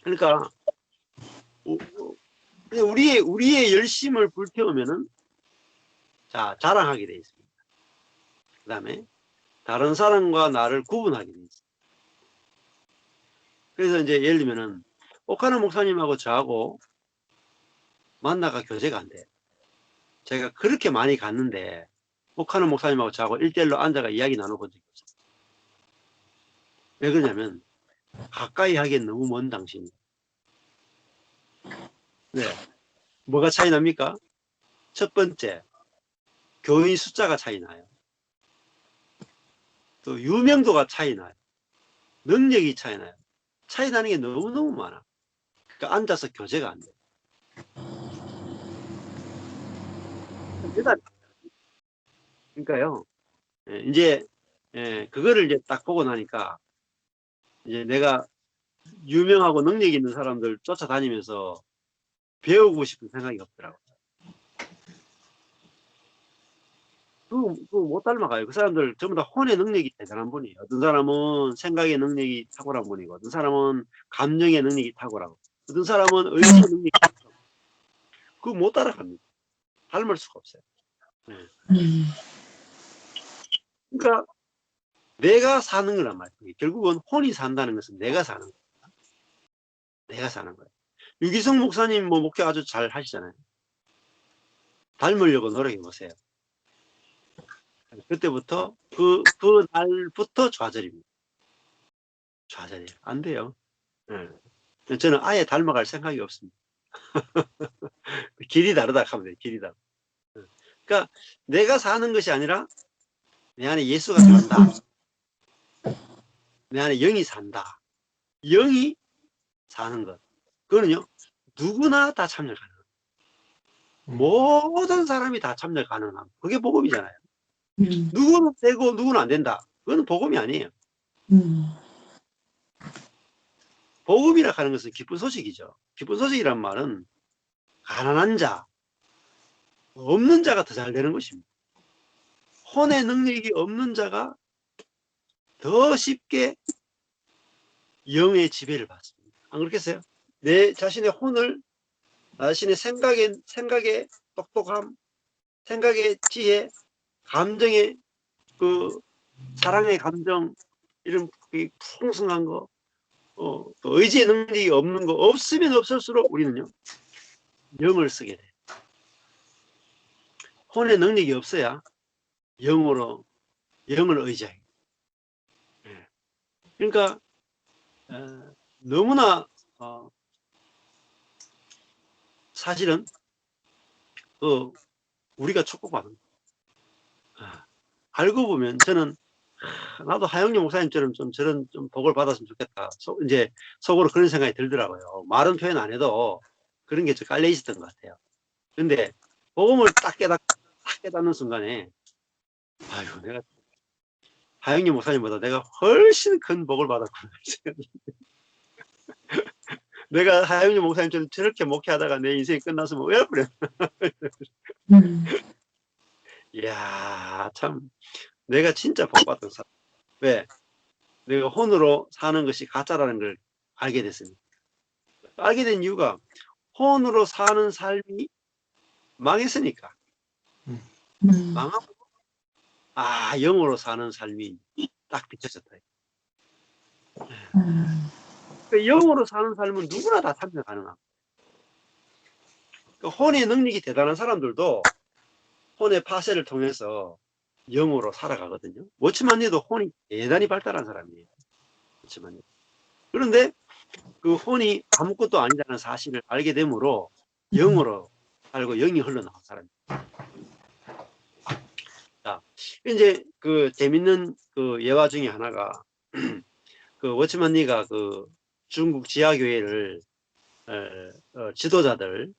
그러니까 우리의 열심을 불태우면은 자랑하게 돼 있습니다. 그 다음에 다른 사람과 나를 구분하게 돼 있습니다. 그래서 이제 예를 들면은 옥하는 목사님하고 저하고 만나가 교제가 안 돼. 제가 그렇게 많이 갔는데 옥하는 목사님하고 저하고 1대1로 앉아가 이야기 나눠본 적이 없어요. 왜 그러냐면 가까이 하기엔 너무 먼 당신이. 네. 뭐가 차이 납니까? 첫 번째, 교인 숫자가 차이 나요. 또 유명도가 차이 나요. 능력이 차이 나요. 차이 나는 게 너무너무 많아. 그러니까 앉아서 교제가 안 돼. 그러니까요. 이제 그거를 이제 딱 보고 나니까 이제 내가 유명하고 능력 있는 사람들 쫓아다니면서 배우고 싶은 생각이 없더라고요. 그거 못 닮아가요. 그 사람들 전부 다 혼의 능력이 대단한 분이에요. 어떤 사람은 생각의 능력이 탁월한 분이고, 어떤 사람은 감정의 능력이 탁월하고, 어떤 사람은 의지 능력이 탁월하고. 그거 못 따라갑니다. 닮을 수가 없어요. 네. 그러니까 내가 사는 거란 말이에요. 결국은 혼이 산다는 것은 내가 사는 거예요. 내가 사는 거예요. 유기성 목사님 뭐 목회 아주 잘 하시잖아요. 닮으려고 노력해 보세요. 그때부터 그 날부터 좌절입니다. 좌절이에요. 안 돼요. 네. 저는 아예 닮아갈 생각이 없습니다. 길이 다르다 하면 돼요. 길이 다르다. 그러니까 내가 사는 것이 아니라 내 안에 예수가 산다. 내 안에 영이 산다. 영이 사는 것. 그거는요. 누구나 다 참여 가능합니다. 모든 사람이 다 참여 가능합니다. 그게 복음이잖아요. 누구는 되고 누구는 안 된다. 그건 복음이 아니에요. 복음이라 하는 것은 기쁜 소식이죠. 기쁜 소식이란 말은 가난한 자, 없는 자가 더 잘 되는 것입니다. 혼의 능력이 없는 자가 더 쉽게 영의 지배를 받습니다. 안 그렇겠어요? 내 자신의 혼을 자신의 생각의 똑똑함, 생각의 지혜, 감정의 그 사랑의 감정, 이런 그 풍성한 거, 또 의지의 능력이 없는 거, 없으면 없을수록 우리는요, 영을 쓰게 돼. 혼의 능력이 없어야 영을 의지하게. 그러니까 너무나 사실은 우리가 축복받은 거예요. 알고 보면 저는 나도 하영룡 목사님처럼 좀 저런 좀 복을 받았으면 좋겠다. 이제 속으로 그런 생각이 들더라고요. 말은 표현 안 해도 그런 게 좀 깔려 있었던 것 같아요. 근데 복음을 딱 깨닫는 순간에 아유, 내가 하영룡 목사님보다 내가 훨씬 큰 복을 받았구나. 내가 하영룡 목사님처럼 저렇게 목회하다가 내 인생이 끝났으면 왜 그래? 이야, 참 내가 진짜 복받은 사람. 왜? 내가 혼으로 사는 것이 가짜라는 걸 알게 됐습니다. 알게 된 이유가 혼으로 사는 삶이 망했으니까. 망하고 영으로 사는 삶이 딱 비춰졌다. 그 영으로 사는 삶은 누구나 다 참여 가능합니다. 그 혼의 능력이 대단한 사람들도 혼의 파쇄를 통해서 영으로 살아가거든요. 워치만니도 혼이 대단히 발달한 사람이에요. 워치만니. 그런데 그 혼이 아무것도 아니라는 사실을 알게 되므로 영으로 살고 영이 흘러나온 사람입니다. 자, 이제 그 재밌는 그 예화 중에 하나가 그 워치만니가 그 중국 지하교회를 지도자들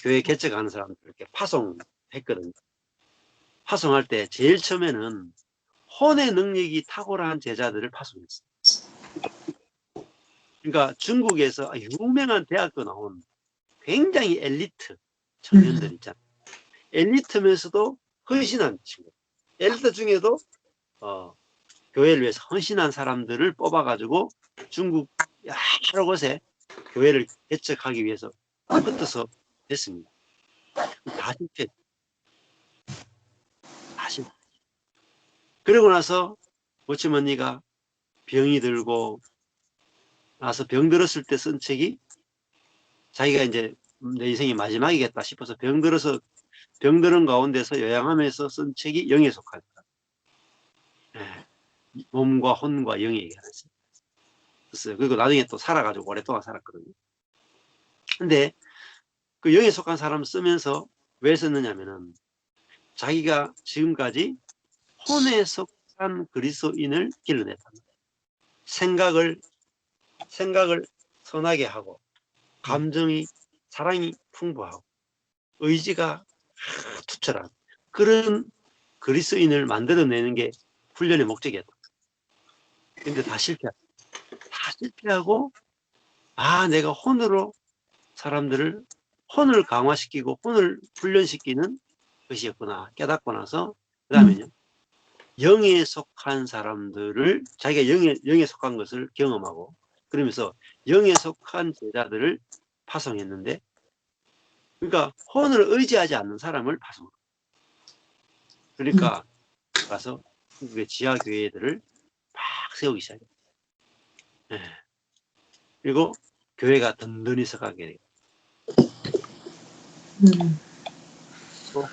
교회 개척하는 사람들 이렇게 파송했거든요. 파송할 때 제일 처음에는 혼의 능력이 탁월한 제자들을 파송했어요. 그러니까 중국에서 유명한 대학교 나온 굉장히 엘리트 청년들 있잖아요. 엘리트면서도 헌신한 친구. 엘리트 중에도 교회를 위해서 헌신한 사람들을 뽑아가지고 중국 여러 곳에 교회를 개척하기 위해서 흩어서 됐습니다. 다 실패. 다 실패. 그러고 나서 워치먼니가 병이 들고 나서 병 들었을 때 쓴 책이 자기가 이제 내 인생이 마지막이겠다 싶어서 병 들은 가운데서 요양하면서 쓴 책이 영에 속하다. 몸과 혼과 영에 얘기하는 책. 그리고 나중에 또 살아가지고 오랫동안 살았거든요. 근데 그 영에 속한 사람 쓰면서 왜 썼느냐면은 자기가 지금까지 혼에 속한 그리스도인을 길러냈다. 생각을 선하게 하고 감정이 사랑이 풍부하고 의지가 투철한 그런 그리스도인을 만들어내는 게 훈련의 목적이었다. 근데 다 실패하고 내가 혼으로 사람들을 혼을 강화시키고 혼을 훈련시키는 것이었구나 깨닫고 나서 그 다음에요 영에 속한 사람들을 자기가 영에 속한 것을 경험하고 그러면서 영에 속한 제자들을 파송했는데 그러니까 혼을 의지하지 않는 사람을 파송합니다. 그러니까 가서 중국의 지하교회들을 막 세우기 시작해요. 그리고 교회가 든든히 서가게 돼요.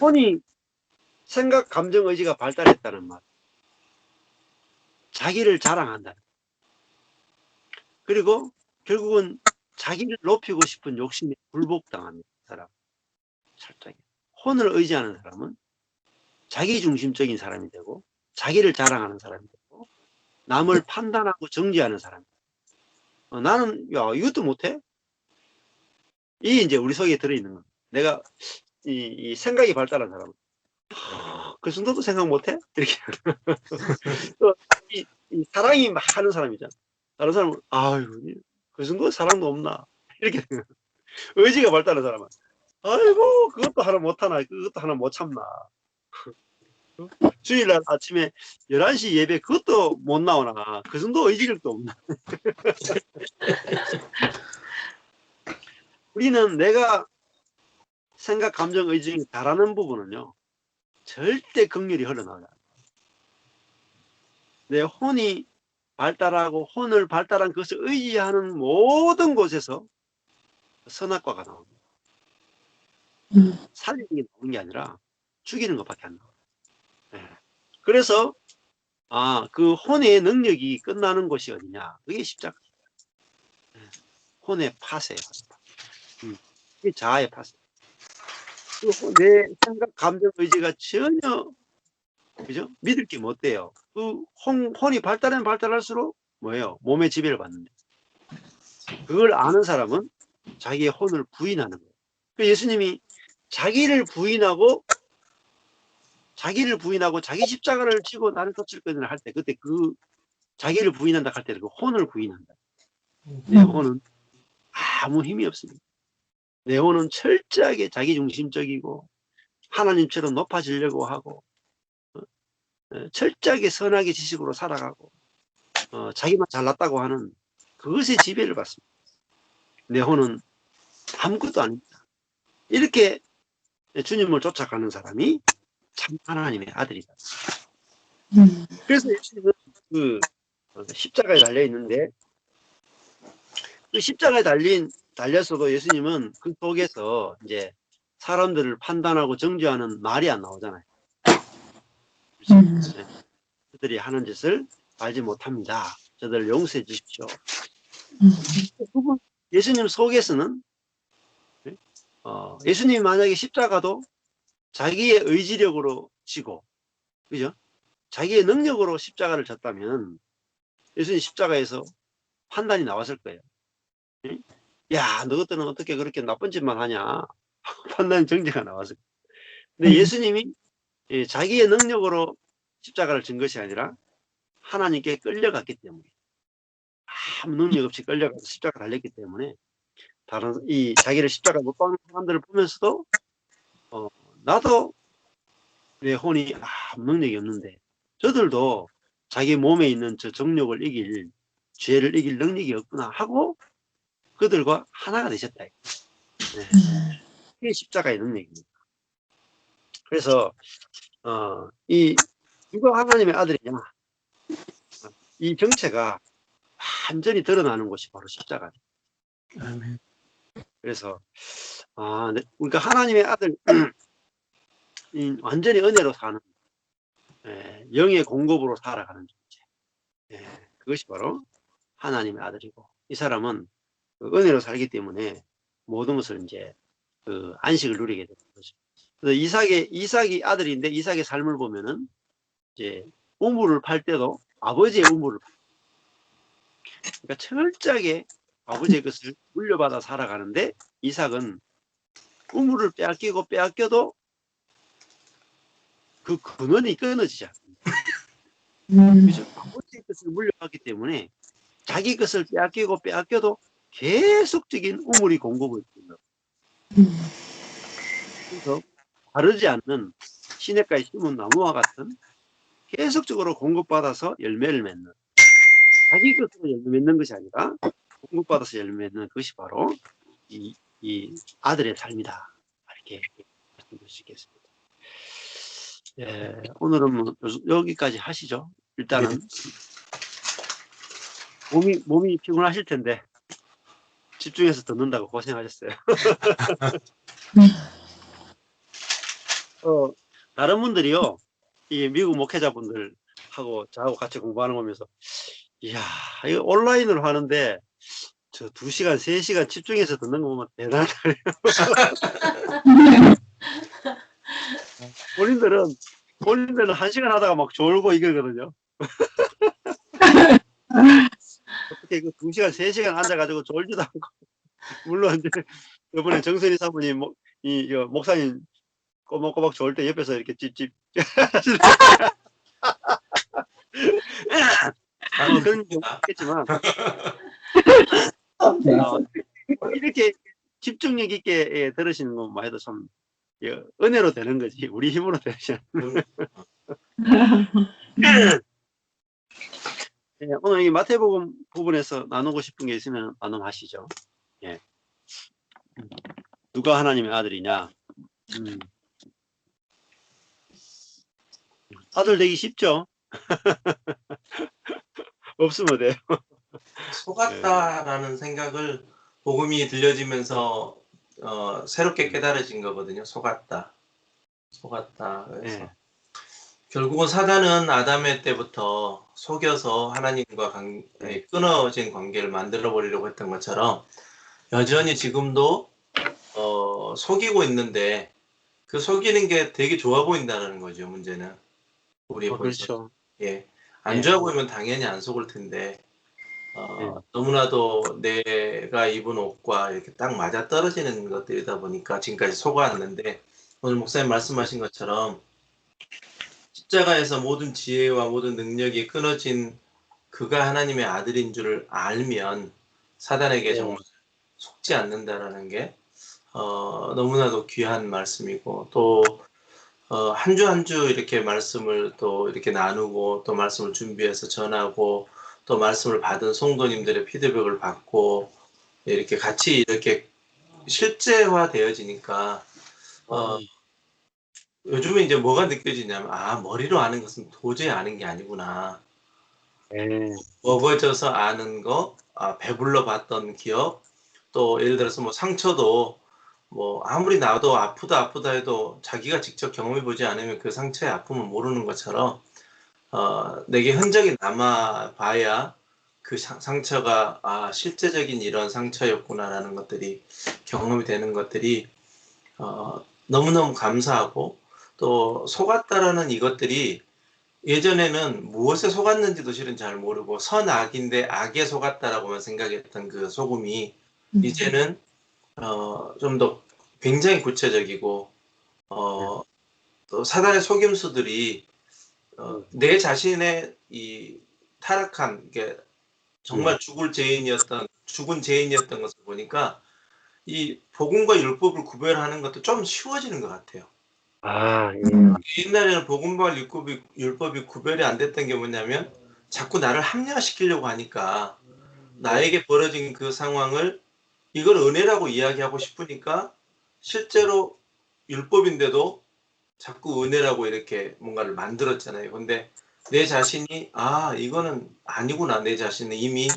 혼이 생각, 감정, 의지가 발달했다는 말. 자기를 자랑한다. 그리고 결국은 자기를 높이고 싶은 욕심에 굴복당합니다. 사람. 철저하게. 혼을 의지하는 사람은 자기중심적인 사람이 되고 자기를 자랑하는 사람이 되고 남을 판단하고 정죄하는 사람. 나는 이것도 못해? 이 이제 우리 속에 들어있는 거. 내가 이 생각이 발달한 사람은 그 정도도 생각 못해? 이렇게 또 이 사랑이 많은 사람이잖아. 다른 사람은 그 정도 사랑도 없나? 이렇게 의지가 발달한 사람은 아이고 그것도 하나 못하나 그것도 하나 못 참나. 주일날 아침에 11시 예배 그것도 못 나오나 그 정도 의지력도 없나. 우리는 내가 생각, 감정, 의지 중에 잘하는 부분은요, 절대 긍휼이 흘러나와요. 내 혼이 발달하고 혼을 발달한 그것을 의지하는 모든 곳에서 선악과가 나옵니다. 살리는 게 나오는 게 아니라 죽이는 것밖에 안 나와요. 네. 그래서 그 혼의 능력이 끝나는 곳이 어디냐? 그게 십자가. 네. 혼의 파세예요. 그게 자아의 파세. 내 생각, 감정, 의지가 전혀 그죠? 믿을 게 못 돼요. 그 혼이 발달하면 발달할수록 뭐예요? 몸의 지배를 받는데. 그걸 아는 사람은 자기의 혼을 부인하는 거예요. 그 예수님이 자기를 부인하고 자기 십자가를 지고 나를 쫓을 거냐 할 때, 그때 그 자기를 부인한다 할 때는 그 혼을 부인한다. 내 혼은 아무 힘이 없습니다. 내 혼은 철저하게 자기중심적이고 하나님처럼 높아지려고 하고 철저하게 선하게 지식으로 살아가고 자기만 잘났다고 하는 그것에 지배를 받습니다. 내 혼은 아무것도 아닙니다. 이렇게 주님을 쫓아가는 사람이 참 하나님의 아들이다. 그래서 예수님은 그 십자가에 달려 있는데, 그 십자가에 달려서도 예수님은 그 속에서 이제 사람들을 판단하고 정죄하는 말이 안 나오잖아요. 그들이 하는 짓을 알지 못합니다. 저들 용서해 주십시오. 예수님 속에서는 예수님이 만약에 십자가도 자기의 의지력으로 지고, 그죠? 자기의 능력으로 십자가를 졌다면 예수님 십자가에서 판단이 나왔을 거예요. 야, 너희들은 어떻게 그렇게 나쁜 짓만 하냐? 판단 정죄가 나왔을 거예요. 근데 예수님이 자기의 능력으로 십자가를 진 것이 아니라 하나님께 끌려갔기 때문에, 아무 능력 없이 끌려가서 십자가 달렸기 때문에 다른 자기를 십자가 못 박는 사람들을 보면서도 나도 내 혼이 아무 능력이 없는데 저들도 자기 몸에 있는 저 정욕을 이길, 죄를 이길 능력이 없구나 하고 그들과 하나가 되셨다. 네. 그게 십자가의 능력입니다. 그래서 누가 하나님의 아들이냐, 이 정체가 완전히 드러나는 곳이 바로 십자가죠. 그래서 그러니까 하나님의 아들, 완전히 은혜로 사는, 영의 공급으로 살아가는 존재, 그것이 바로 하나님의 아들이고, 이 사람은 그 은혜로 살기 때문에 모든 것을 이제 그 안식을 누리게 되는 거죠. 그래서 이삭이 아들인데 이삭의 삶을 보면은 이제 우물을 팔 때도 아버지의 우물을, 그러니까 철저하게 아버지의 것을 물려받아 살아가는데, 이삭은 우물을 빼앗겨도 그 근원이 끊어지지 않습니다. 그래서 아버지의 것을 물려받기 때문에 자기 것을 빼앗겨도 계속적인 우물이 공급을 됩니다. 그래서 다르지 않는 시냇가에 심은 나무와 같은 계속적으로 공급받아서 열매를 맺는, 자기 것으로 열매 맺는 것이 아니라 공급받아서 열매 맺는 것이 바로 이 아들의 삶이다. 이렇게 말씀드릴 수 있겠습니다. 오늘은 뭐 여기까지 하시죠. 일단은 몸이 피곤하실 텐데 집중해서 듣는다고 고생하셨어요. 다른 분들이요, 이 미국 목회자분들하고 저하고 같이 공부하는 거 보면서, 이야, 이거 온라인으로 하는데 저 2시간, 3시간 집중해서 듣는 거 보면 대단하다. 본인들은 1시간 하다가 막 졸고 이러거든요. 어떻게 그 2시간, 3시간 앉아가지고 졸지도 않고, 물론 이제 이번에 정선희 사모님, 목사님 꼬박꼬박 졸 때 옆에서 이렇게 찝찝 그런 경우도 있겠지만 이렇게 집중력 있게 들으시는 것만 해도 참 은혜로 되는 거지, 우리 힘으로 되지 않는. 오늘 이 마태복음 부분에서 나누고 싶은 게 있으면 나눔하시죠. 예. 누가 하나님의 아들이냐? 아들 되기 쉽죠? 없으면 돼요. 속았다라는 생각을 복음이 들려지면서 새롭게 깨달아진 거거든요. 속았다. 그래서 예. 결국은 사단은 아담의 때부터 속여서 하나님과 끊어진 관계를 만들어 버리려고 했던 것처럼 여전히 지금도 속이고 있는데 그 속이는 게 되게 좋아 보인다는 거죠. 문제는 우리의 본성. 그렇죠. 예, 안 예. 좋아 보이면 당연히 안 속을 텐데 예. 너무나도 내가 입은 옷과 이렇게 딱 맞아 떨어지는 것들이다 보니까 지금까지 속아왔는데 오늘 목사님 말씀하신 것처럼 십자가에서 모든 지혜와 모든 능력이 끊어진 그가 하나님의 아들인 줄을 알면 사단에게 예. 정말 속지 않는다라는 게 너무나도 귀한 말씀이고 또 한 주 한 주 이렇게 말씀을 또 이렇게 나누고 또 말씀을 준비해서 전하고 또 말씀을 받은 성도님들의 피드백을 받고 이렇게 같이 이렇게 실제화 되어지니까 요즘에 이제 뭐가 느껴지냐면 머리로 아는 것은 도저히 아는 게 아니구나. 예. 먹어져서 아는 거, 배불러 봤던 기억, 또 예를 들어서 뭐 상처도 뭐 아무리 나도 아프다 해도 자기가 직접 경험해 보지 않으면 그 상처의 아픔을 모르는 것처럼 내게 흔적이 남아 봐야 그 상처가 실제적인 이런 상처였구나라는 것들이 경험이 되는 것들이 너무너무 감사하고 또 속았다라는 이것들이 예전에는 무엇에 속았는지도 실은 잘 모르고 선악인데 악에 속았다라고만 생각했던 그 속음이 이제는 좀 더 굉장히 구체적이고 또 사단의 속임수들이 내 자신의 이 타락한 게 정말 죽은 죄인이었던 것을 보니까 이 복음과 율법을 구별하는 것도 좀 쉬워지는 것 같아요. 예. 옛날에는 복음과 율법이 구별이 안 됐던 게 뭐냐면 자꾸 나를 합리화시키려고 하니까 나에게 벌어진 그 상황을 이걸 은혜라고 이야기하고 싶으니까 실제로 율법인데도 자꾸 은혜라고 이렇게 뭔가를 만들었잖아요. 근데 내 자신이 이거는 아니구나. 내 자신은 이미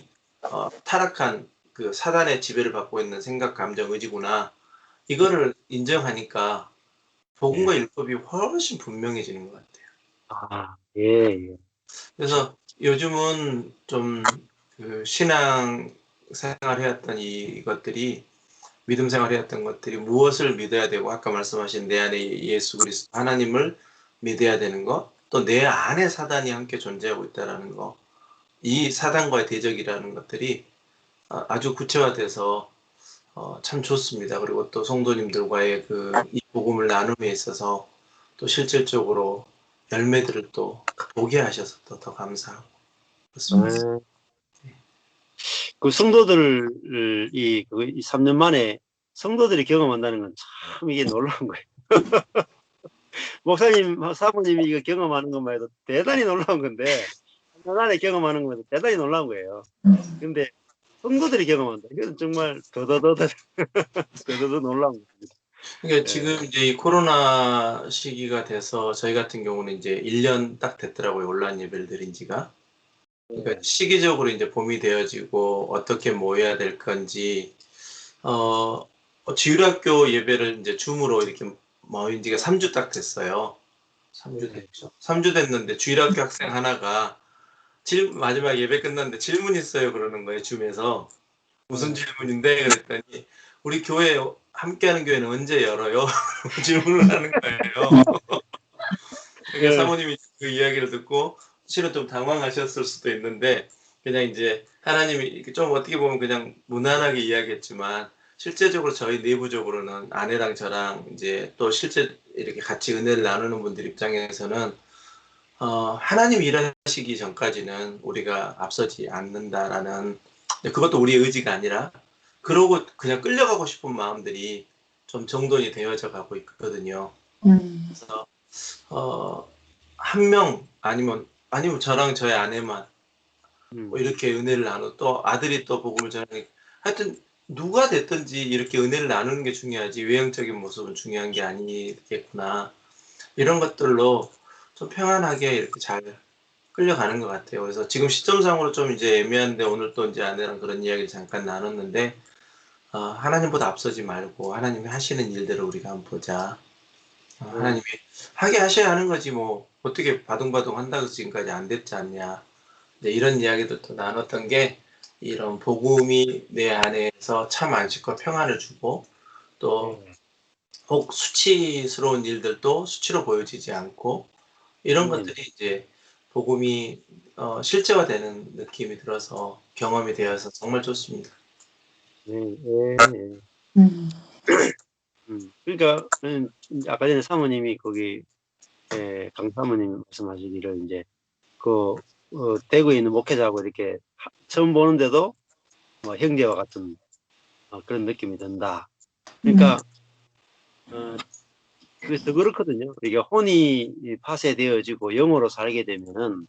타락한 그 사단의 지배를 받고 있는 생각, 감정, 의지구나. 이거를 인정하니까 복음과 율법이 훨씬 분명해지는 것 같아요. 예. 그래서 요즘은 좀 그 신앙 생활해왔던 이것들이 믿음 생활해왔던 것들이 무엇을 믿어야 되고 아까 말씀하신 내 안에 예수 그리스도 하나님을 믿어야 되는 것, 또 내 안에 사단이 함께 존재하고 있다라는 거, 이 사단과의 대적이라는 것들이 아주 구체화돼서 참 좋습니다. 그리고 또 성도님들과의 이 복음을 나눔에 있어서 또 실질적으로 열매들을 또 보게 하셔서 또 더 감사하고 그렇습니다. 그 성도들을 이 3년 만에 성도들이 경험한다는 건 참 이게 놀라운 거예요. 목사님, 사모님이 이거 경험하는 것만 해도 대단히 놀라운 건데 3년 안에 경험하는 것만 해도 대단히 놀라운 거예요. 근데 성도들이 경험한다. 이건 정말 더더더 놀라운 겁니다. 그러니까 지금 이제 이 코로나 시기가 돼서 저희 같은 경우는 이제 1년 딱 됐더라고요. 온라인 예배를 드린 지가. 그러니까 시기적으로 이제 봄이 되어지고 어떻게 모여야 될 건지 지율학교 예배를 이제 줌으로 이렇게 모인 지가 3주 딱 됐어요. 3주 됐죠. 3주 됐는데 주일학교 학생 하나가 마지막 예배 끝났는데 질문 있어요 그러는 거예요. 줌에서. 무슨 질문인데 그랬더니 우리 교회 함께하는 교회는 언제 열어요? 질문을 하는 거예요. 그러니까 사모님이 그 이야기를 듣고 실은 좀 당황하셨을 수도 있는데 그냥 이제 하나님이 좀 어떻게 보면 그냥 무난하게 이야기했지만 실제적으로 저희 내부적으로는 아내랑 저랑 이제 또 실제 이렇게 같이 은혜를 나누는 분들 입장에서는 하나님 일하시기 전까지는 우리가 앞서지 않는다라는 그것도 우리의 의지가 아니라 그러고 그냥 끌려가고 싶은 마음들이 좀 정돈이 되어져 가고 있거든요. 그래서 한 명 아니면 저랑 저희 아내만 뭐 이렇게 은혜를 나누 또 아들이 또 복음을 전하니까 하여튼 누가 됐든지 이렇게 은혜를 나누는 게 중요하지 외형적인 모습은 중요한 게 아니겠구나. 이런 것들로 좀 평안하게 이렇게 잘 끌려가는 것 같아요. 그래서 지금 시점상으로 좀 이제 애매한데 오늘 또 이제 아내랑 그런 이야기를 잠깐 나눴는데 하나님보다 앞서지 말고 하나님이 하시는 일대로 우리가 한번 보자. 하나님이 하게 하셔야 하는 거지 뭐 어떻게 바둥바둥 한다고 지금까지 안 됐지 않냐. 네, 이런 이야기도 또 나눴던 게 이런 복음이 내 안에서 참 안식과 평안을 주고 또 혹 수치스러운 일들도 수치로 보여지지 않고 이런 것들이 이제 복음이 실제화되는 느낌이 들어서 경험이 되어서 정말 좋습니다. 네, 네, 네. 그러니까 아까 전에 사모님이 거기 강사모님 말씀하시기를 이제 그 대구에 있는 목회자하고 이렇게 처음 보는데도 뭐 형제와 같은 그런 느낌이 든다. 그러니까 그래서 그렇거든요. 이게 혼이 파쇄되어지고 영으로 살게 되면은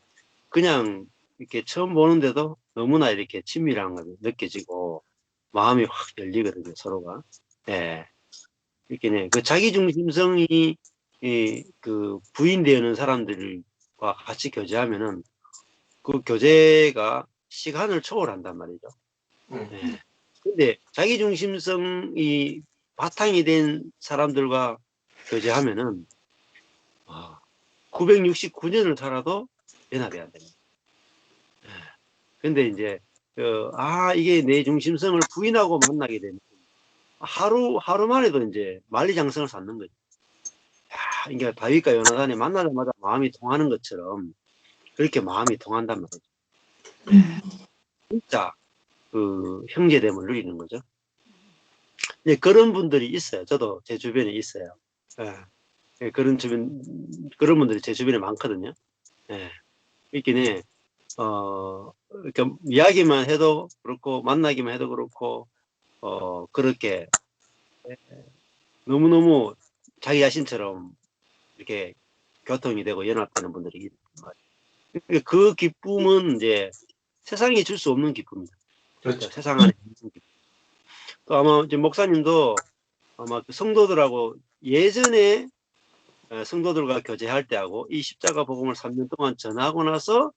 그냥 이렇게 처음 보는데도 너무나 이렇게 친밀한 걸 느껴지고 마음이 확 열리거든요, 서로가. 예. 이렇게 네, 그 자기중심성이 그 부인되는 사람들과 같이 교제하면은 그 교제가 시간을 초월한단 말이죠. 예. 근데 자기중심성이 바탕이 된 사람들과 교제하면은 969년을 살아도 연합이 안 됩니다. 예. 근데 이제 이게 내 중심성을 부인하고 만나게 되면 하루 만에도 이제 만리장성을 쌓는 거죠. 그러니까 다윗과 요나단이 만나자마자 마음이 통하는 것처럼 그렇게 마음이 통한단 말이죠. 진짜 그 형제됨을 누리는 거죠. 네, 그런 분들이 있어요. 저도 제 주변에 있어요. 예, 그런 분들이 제 주변에 많거든요. 예. 있긴 그러니까 이야기만 해도 그렇고, 만나기만 해도 그렇고, 그렇게, 너무너무 자기 자신처럼 이렇게 교통이 되고 연합되는 분들이 있는 그 기쁨은 이제 세상에 줄 수 없는 기쁨입니다. 그렇죠. 세상 안에 있는 기쁨. 또 아마 이제 목사님도 아마 그 성도들하고 예전에 성도들과 교제할 때하고 이 십자가 복음을 3년 동안 전하고 나서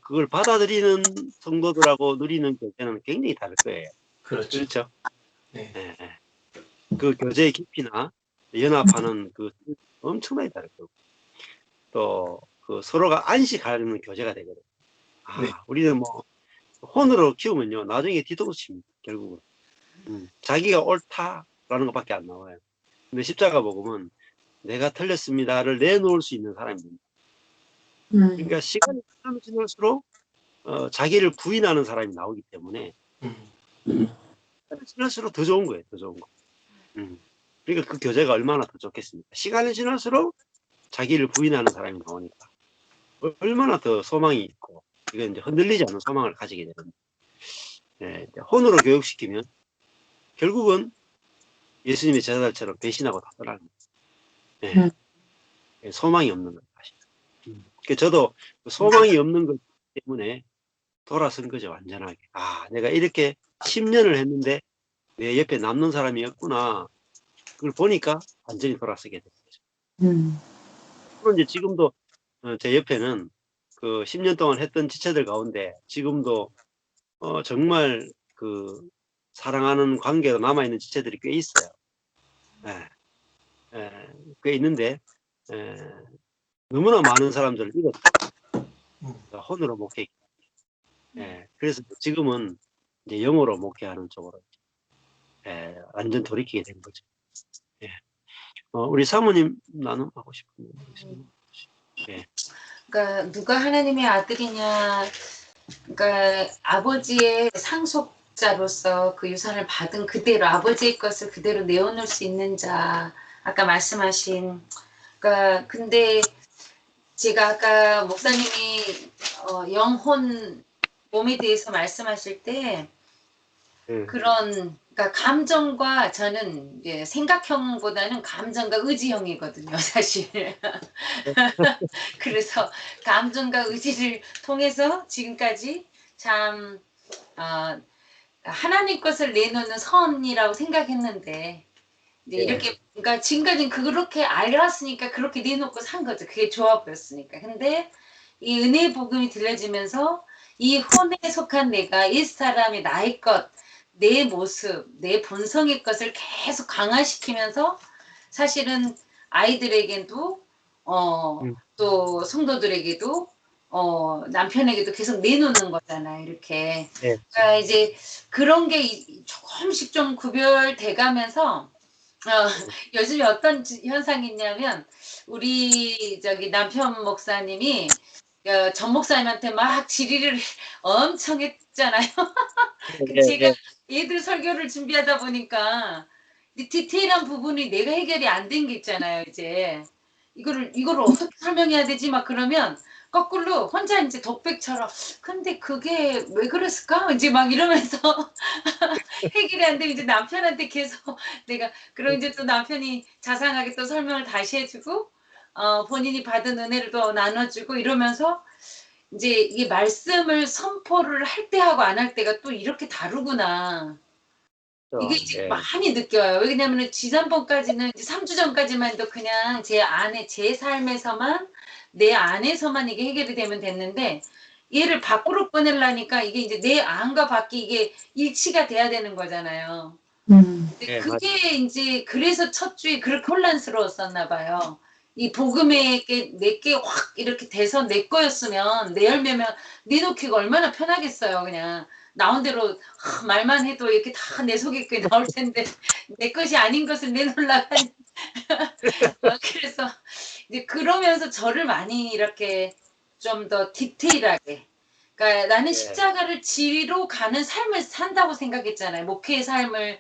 그걸 받아들이는 성도들하고 누리는 교제는 굉장히 다를 거예요. 그렇죠. 그렇죠? 네. 네. 그 교제의 깊이나 연합하는 그 엄청나게 다를 거고 또 그 서로가 안식하는 교제가 되거든요. 네. 우리는 뭐 혼으로 키우면요 나중에 뒤통수 칩니다. 결국은 자기가 옳다라는 것밖에 안 나와요. 근데 십자가 복음은 내가 틀렸습니다를 내놓을 수 있는 사람입니다. 그러니까 시간이 지날수록 자기를 부인하는 사람이 나오기 때문에 시간이 지날수록 더 좋은 거예요. 더 좋은 거. 그러니까 그 교제가 얼마나 더 좋겠습니까? 시간이 지날수록 자기를 부인하는 사람이 나오니까 얼마나 더 소망이 있고 이건 이제 흔들리지 않는 소망을 가지게 되는 혼으로 교육시키면 결국은 예수님의 제자들처럼 배신하고 다 떠나는 거예요. 소망이 없는 거예요. 그러니까 저도 소망이 없는 것 때문에 돌아선 거죠. 완전하게. 내가 이렇게 10년을 했는데 내 옆에 남는 사람이 없구나. 그걸 보니까 완전히 돌아서게 된 거죠. 그리고 이제 지금도 제 옆에는 그 10년 동안 했던 지체들 가운데 지금도 정말 그 사랑하는 관계로 남아있는 지체들이 꽤 있어요. 꽤 있는데 너무나 많은 사람들을 잃었다. 혼으로 목회. 그래서 지금은 이제 영어로 목회하는 쪽으로 완전 돌이키게 된 거죠. 우리 사모님 나눔하고 싶은 거 있습니다. 그러니까 누가 하나님의 아들이냐, 그러니까 아버지의 상속자로서 그 유산을 받은 그대로 아버지의 것을 그대로 내어놓을 수 있는 자, 아까 말씀하신, 그러니까 근데 제가 아까 목사님이 영혼 몸에 대해서 말씀하실 때 그런 그러니까 감정과 저는 이제 생각형보다는 감정과 의지형이거든요, 사실. 그래서 감정과 의지를 통해서 지금까지 참 하나님 것을 내놓는 선이라고 생각했는데 이제 예. 이렇게 그러니까 지금까지는 그렇게 알았으니까 그렇게 내놓고 산 거죠. 그게 좋아 보였으니까. 근데 이 은혜의 복음이 들려지면서 이 혼에 속한 내가 이 사람이 나의 것, 내 모습, 내 본성의 것을 계속 강화시키면서 사실은 아이들에게도 또 성도들에게도 남편에게도 계속 내놓는 거잖아요. 이렇게. 예. 그러니까 이제 그런 게 조금씩 좀 구별돼 가면서 요즘에 어떤 현상이 있냐면 우리 저기 남편 목사님이 전 목사님한테 막 질의를 엄청 했잖아요. 예, 제가 예. 애들 설교를 준비하다 보니까 이 디테일한 부분이 내가 해결이 안 된 게 있잖아요. 이제 이거를 어떻게 설명해야 되지? 막 그러면 거꾸로 혼자 이제 독백처럼 근데 그게 왜 그랬을까? 이제 막 이러면서 해결이 안 되면 이제 남편한테 계속 내가 그럼 이제 또 남편이 자상하게 또 설명을 다시 해주고 본인이 받은 은혜를 또 나눠주고 이러면서 이제 이게 말씀을 선포를 할 때하고 안 할 때가 또 이렇게 다르구나. 이게 이제 예. 많이 느껴요. 왜냐면은 지난번까지는 이제 3주 전까지만 해도 그냥 제 안에 제 삶에서만 내 안에서만 이게 해결이 되면 됐는데 얘를 밖으로 꺼내려니까 이게 이제 내 안과 밖이 이게 일치가 돼야 되는 거잖아요. 근데 예, 맞 그게 이제 그래서 첫 주에 그렇게 혼란스러웠었나 봐요. 이 복음에 내게 확 이렇게 돼서 내 거였으면 내 열매면 내놓기가 얼마나 편하겠어요. 그냥 나온 대로 말만 해도 이렇게 다 내 속에 게 나올 텐데 내 것이 아닌 것을 내놓으려고 하니 그래서 이제 그러면서 저를 많이 이렇게 좀 더 디테일하게 그러니까 나는 예. 십자가를 지로 가는 삶을 산다고 생각했잖아요. 목회의 삶을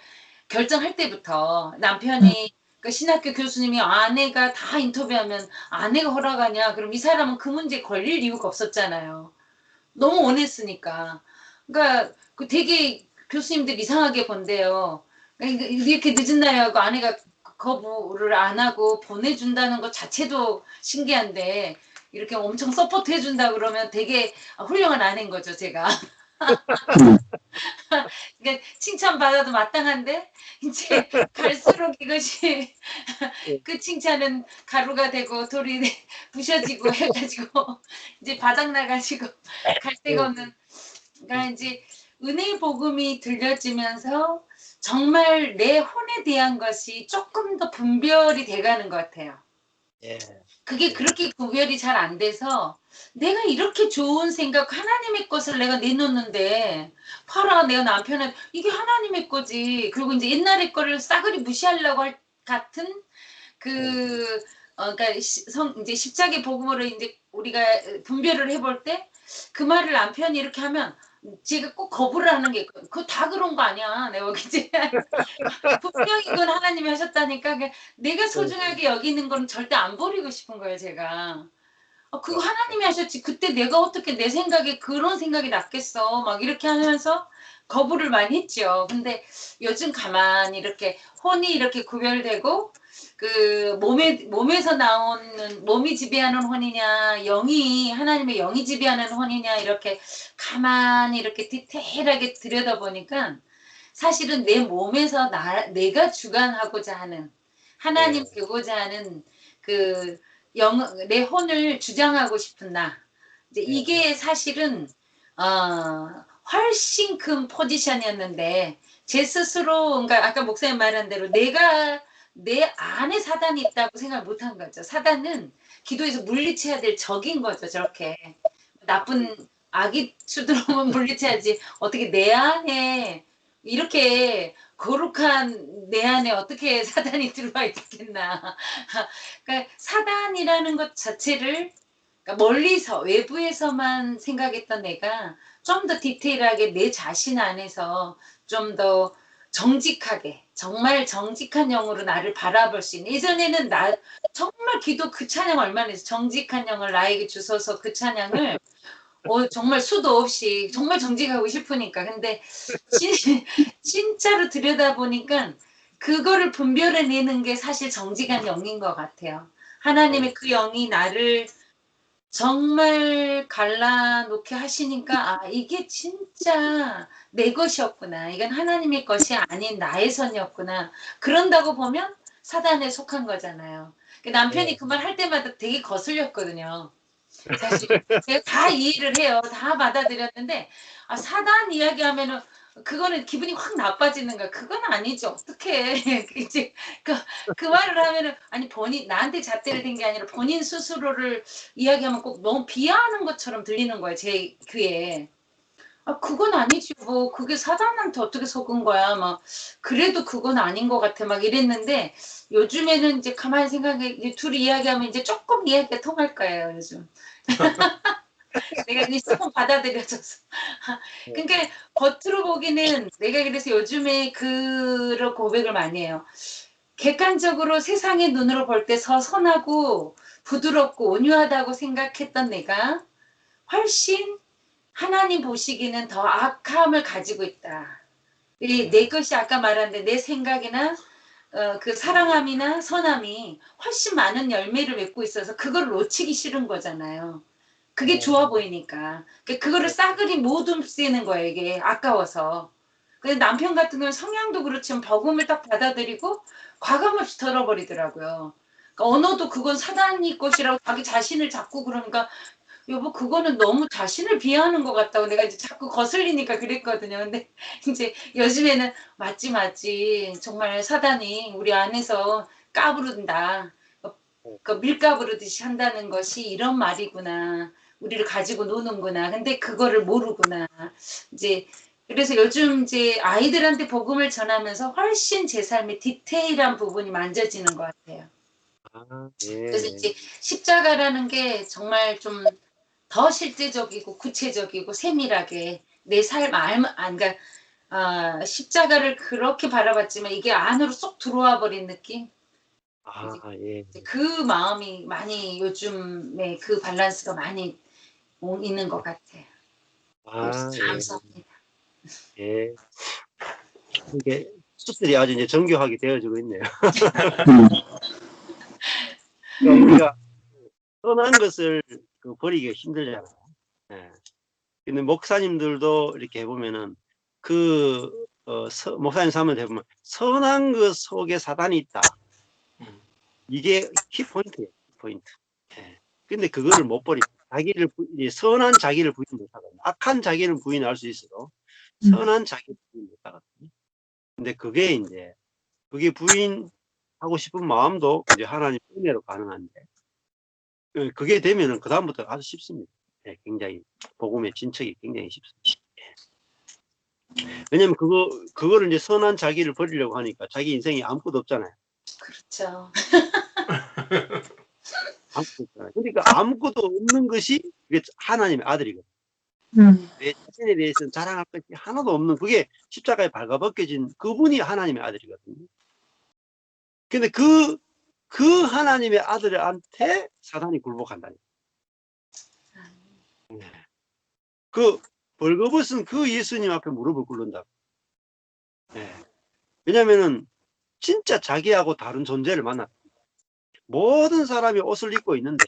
결정할 때부터 남편이 그 신학교 교수님이 아내가 다 인터뷰하면 아내가 허락하냐? 그럼 이 사람은 그 문제에 걸릴 이유가 없었잖아요. 너무 원했으니까. 그러니까 그 되게 교수님들 이상하게 본대요. 그러니까 이렇게 늦은 날에 하고 아내가 거부를 안 하고 보내준다는 것 자체도 신기한데 이렇게 엄청 서포트 해준다 그러면 되게 훌륭한 아내인 거죠, 제가. 그러니까 칭찬받아도 마땅한데 이제 갈수록 이것이 그 칭찬은 가루가 되고 돌이 부셔지고 해가지고 이제 바닥 나가지고 갈 데가 없는 그러니까 이제 은혜의 복음이 들려지면서 정말 내 혼에 대한 것이 조금 더 분별이 돼가는 것 같아요. 예. 그게 그렇게 구별이 잘 안 돼서 내가 이렇게 좋은 생각 하나님의 것을 내가 내놓는데 봐라 내가 남편은 이게 하나님의 거지 그리고 이제 옛날의 거를 싸그리 무시하려고 할 같은 그 그러니까 이제 십자가의 복음으로 이제 우리가 분별을 해볼 때 그 말을 남편이 이렇게 하면 제가 꼭 거부를 하는 게 그거 다 그런 거 아니야 내가 이제 분명히 이건 하나님이 하셨다니까 내가 소중하게 여기는 건 절대 안 버리고 싶은 거예요 제가 그거 하나님이 하셨지 그때 내가 어떻게 내 생각에 그런 생각이 났겠어 막 이렇게 하면서 거부를 많이 했죠. 근데 요즘 가만히 이렇게 혼이 이렇게 구별되고 그 몸에서 나오는 몸이 지배하는 혼이냐 영이 하나님의 영이 지배하는 혼이냐 이렇게 가만히 이렇게 디테일하게 들여다보니까 사실은 내 몸에서 내가 주관하고자 하는 하나님 예. 되고자 하는 그 내 혼을 주장하고 싶은 나 이제 이게 사실은 훨씬 큰 포지션이었는데 제 스스로 그러니까 아까 목사님 말한 대로 내가 내 안에 사단이 있다고 생각 못한 거죠. 사단은 기도에서 물리쳐야 될 적인 거죠. 저렇게 나쁜 악이 수들어오면 물리쳐야지 어떻게 내 안에 이렇게 거룩한 내 안에 어떻게 사단이 들어와 있겠나. 그러니까 사단이라는 것 자체를 그러니까 멀리서 외부에서만 생각했던 내가 좀 더 디테일하게 내 자신 안에서 좀 더 정직하게 정말 정직한 영으로 나를 바라볼 수 있는 예전에는 나 정말 기도 그 찬양 얼마나 해서 정직한 영을 나에게 주소서 그 찬양을 정말 수도 없이 정말 정직하고 싶으니까 근데 진짜로 들여다보니까 그거를 분별해내는 게 사실 정직한 영인 것 같아요. 하나님의 그 영이 나를 정말 갈라놓게 하시니까 아 이게 진짜 내 것이었구나. 이건 하나님의 것이 아닌 나의 선이었구나. 그런다고 보면 사단에 속한 거잖아요. 남편이 네. 그 말 할 때마다 되게 거슬렸거든요. 사실 제가 다 이해를 해요. 다 받아들였는데 아 사단 이야기하면은 그거는 기분이 확 나빠지는 거야. 그건 아니지 어떡해. 이제 그 말을 하면은 아니 본인 나한테 잣대를 댄 게 아니라 본인 스스로를 이야기하면 꼭 너무 비하하는 것처럼 들리는 거예요. 제 귀에. 아 그건 아니지 뭐 그게 사단한테 어떻게 속은 거야. 막 그래도 그건 아닌 것 같아. 막 이랬는데 요즘에는 이제 가만히 생각해 이제 둘이 이야기하면 이제 조금 이야기가 통할 거예요. 요즘. 내가 이제 조금 받아들여져서. 그러니까 겉으로 보기는 내가 그래서 요즘에 그런 고백을 많이 해요. 객관적으로 세상의 눈으로 볼 때 선하고 부드럽고 온유하다고 생각했던 내가 훨씬 하나님 보시기는 더 악함을 가지고 있다. 내 것이 아까 말한 내 생각이나 그 사랑함이나 선함이 훨씬 많은 열매를 맺고 있어서 그걸 놓치기 싫은 거잖아요. 그게 좋아 보이니까. 그거를 싸그리 못 쓰는 거예요, 이게 아까워서. 근데 남편 같은 경우는 성향도 그렇지만 복음을 딱 받아들이고 과감없이 털어버리더라고요. 그러니까 언어도 그건 사단이 것이라고 자기 자신을 자꾸 그러니까 여보 그거는 너무 자신을 비하하는 것 같다고 내가 이제 자꾸 거슬리니까 그랬거든요. 근데 이제 요즘에는 맞지 정말 사단이 우리 안에서 까부른다. 그 밀가부르듯이 한다는 것이 이런 말이구나. 우리를 가지고 노는구나. 근데 그거를 모르구나. 이제 그래서 요즘 이제 아이들한테 복음을 전하면서 훨씬 제 삶의 디테일한 부분이 만져지는 것 같아요. 아, 그래서 예. 이제 십자가라는 게 정말 좀 더 실제적이고 구체적이고 세밀하게 내 삶 그러니까 십자가를 그렇게 바라봤지만 이게 안으로 쏙 들어와 버린 느낌? 아, 이제 예. 그 마음이 많이 요즘에 그 밸런스가 많이 있는 것 같아요. 아, 예. 감사합니다. 예. 이게 수술이 아주 이제 정교하게 되어지고 있네요. 그러니까 우리가 선한 것을 버리기가 힘들잖아요. 예. 근데 목사님들도 이렇게 해보면은 목사님 사면 해보면 선한 것 속에 사단이 있다. 음. 이게 키포인트예요. 키포인트. 예. 근데 그거를 못 버리고 선한 자기를 부인 못하거든요. 악한 자기는 부인할 수 있어도 선한 자기를 부인 못하거든요. 근데 그게 부인하고 싶은 마음도 이제 하나님 은혜로 가능한데 그게 되면은 그다음부터 아주 쉽습니다. 예, 굉장히 복음의 진척이 굉장히 쉽습니다. 왜냐면 그거를 이제 선한 자기를 버리려고 하니까 자기 인생이 아무것도 없잖아요. 그렇죠. 아무것도 없잖아요. 그러니까 아무것도 없는 것이 그게 하나님의 아들이거든요. 내 자신에 대해서는 자랑할 것이 하나도 없는 그게 십자가에 발가벗겨진 그분이 하나님의 아들이거든요. 근데 그 하나님의 아들한테 사단이 굴복한다니까. 그 벌거벗은 그 예수님 앞에 무릎을 꿇는다. 네. 왜냐면은 진짜 자기하고 다른 존재를 만났다. 모든 사람이 옷을 입고 있는데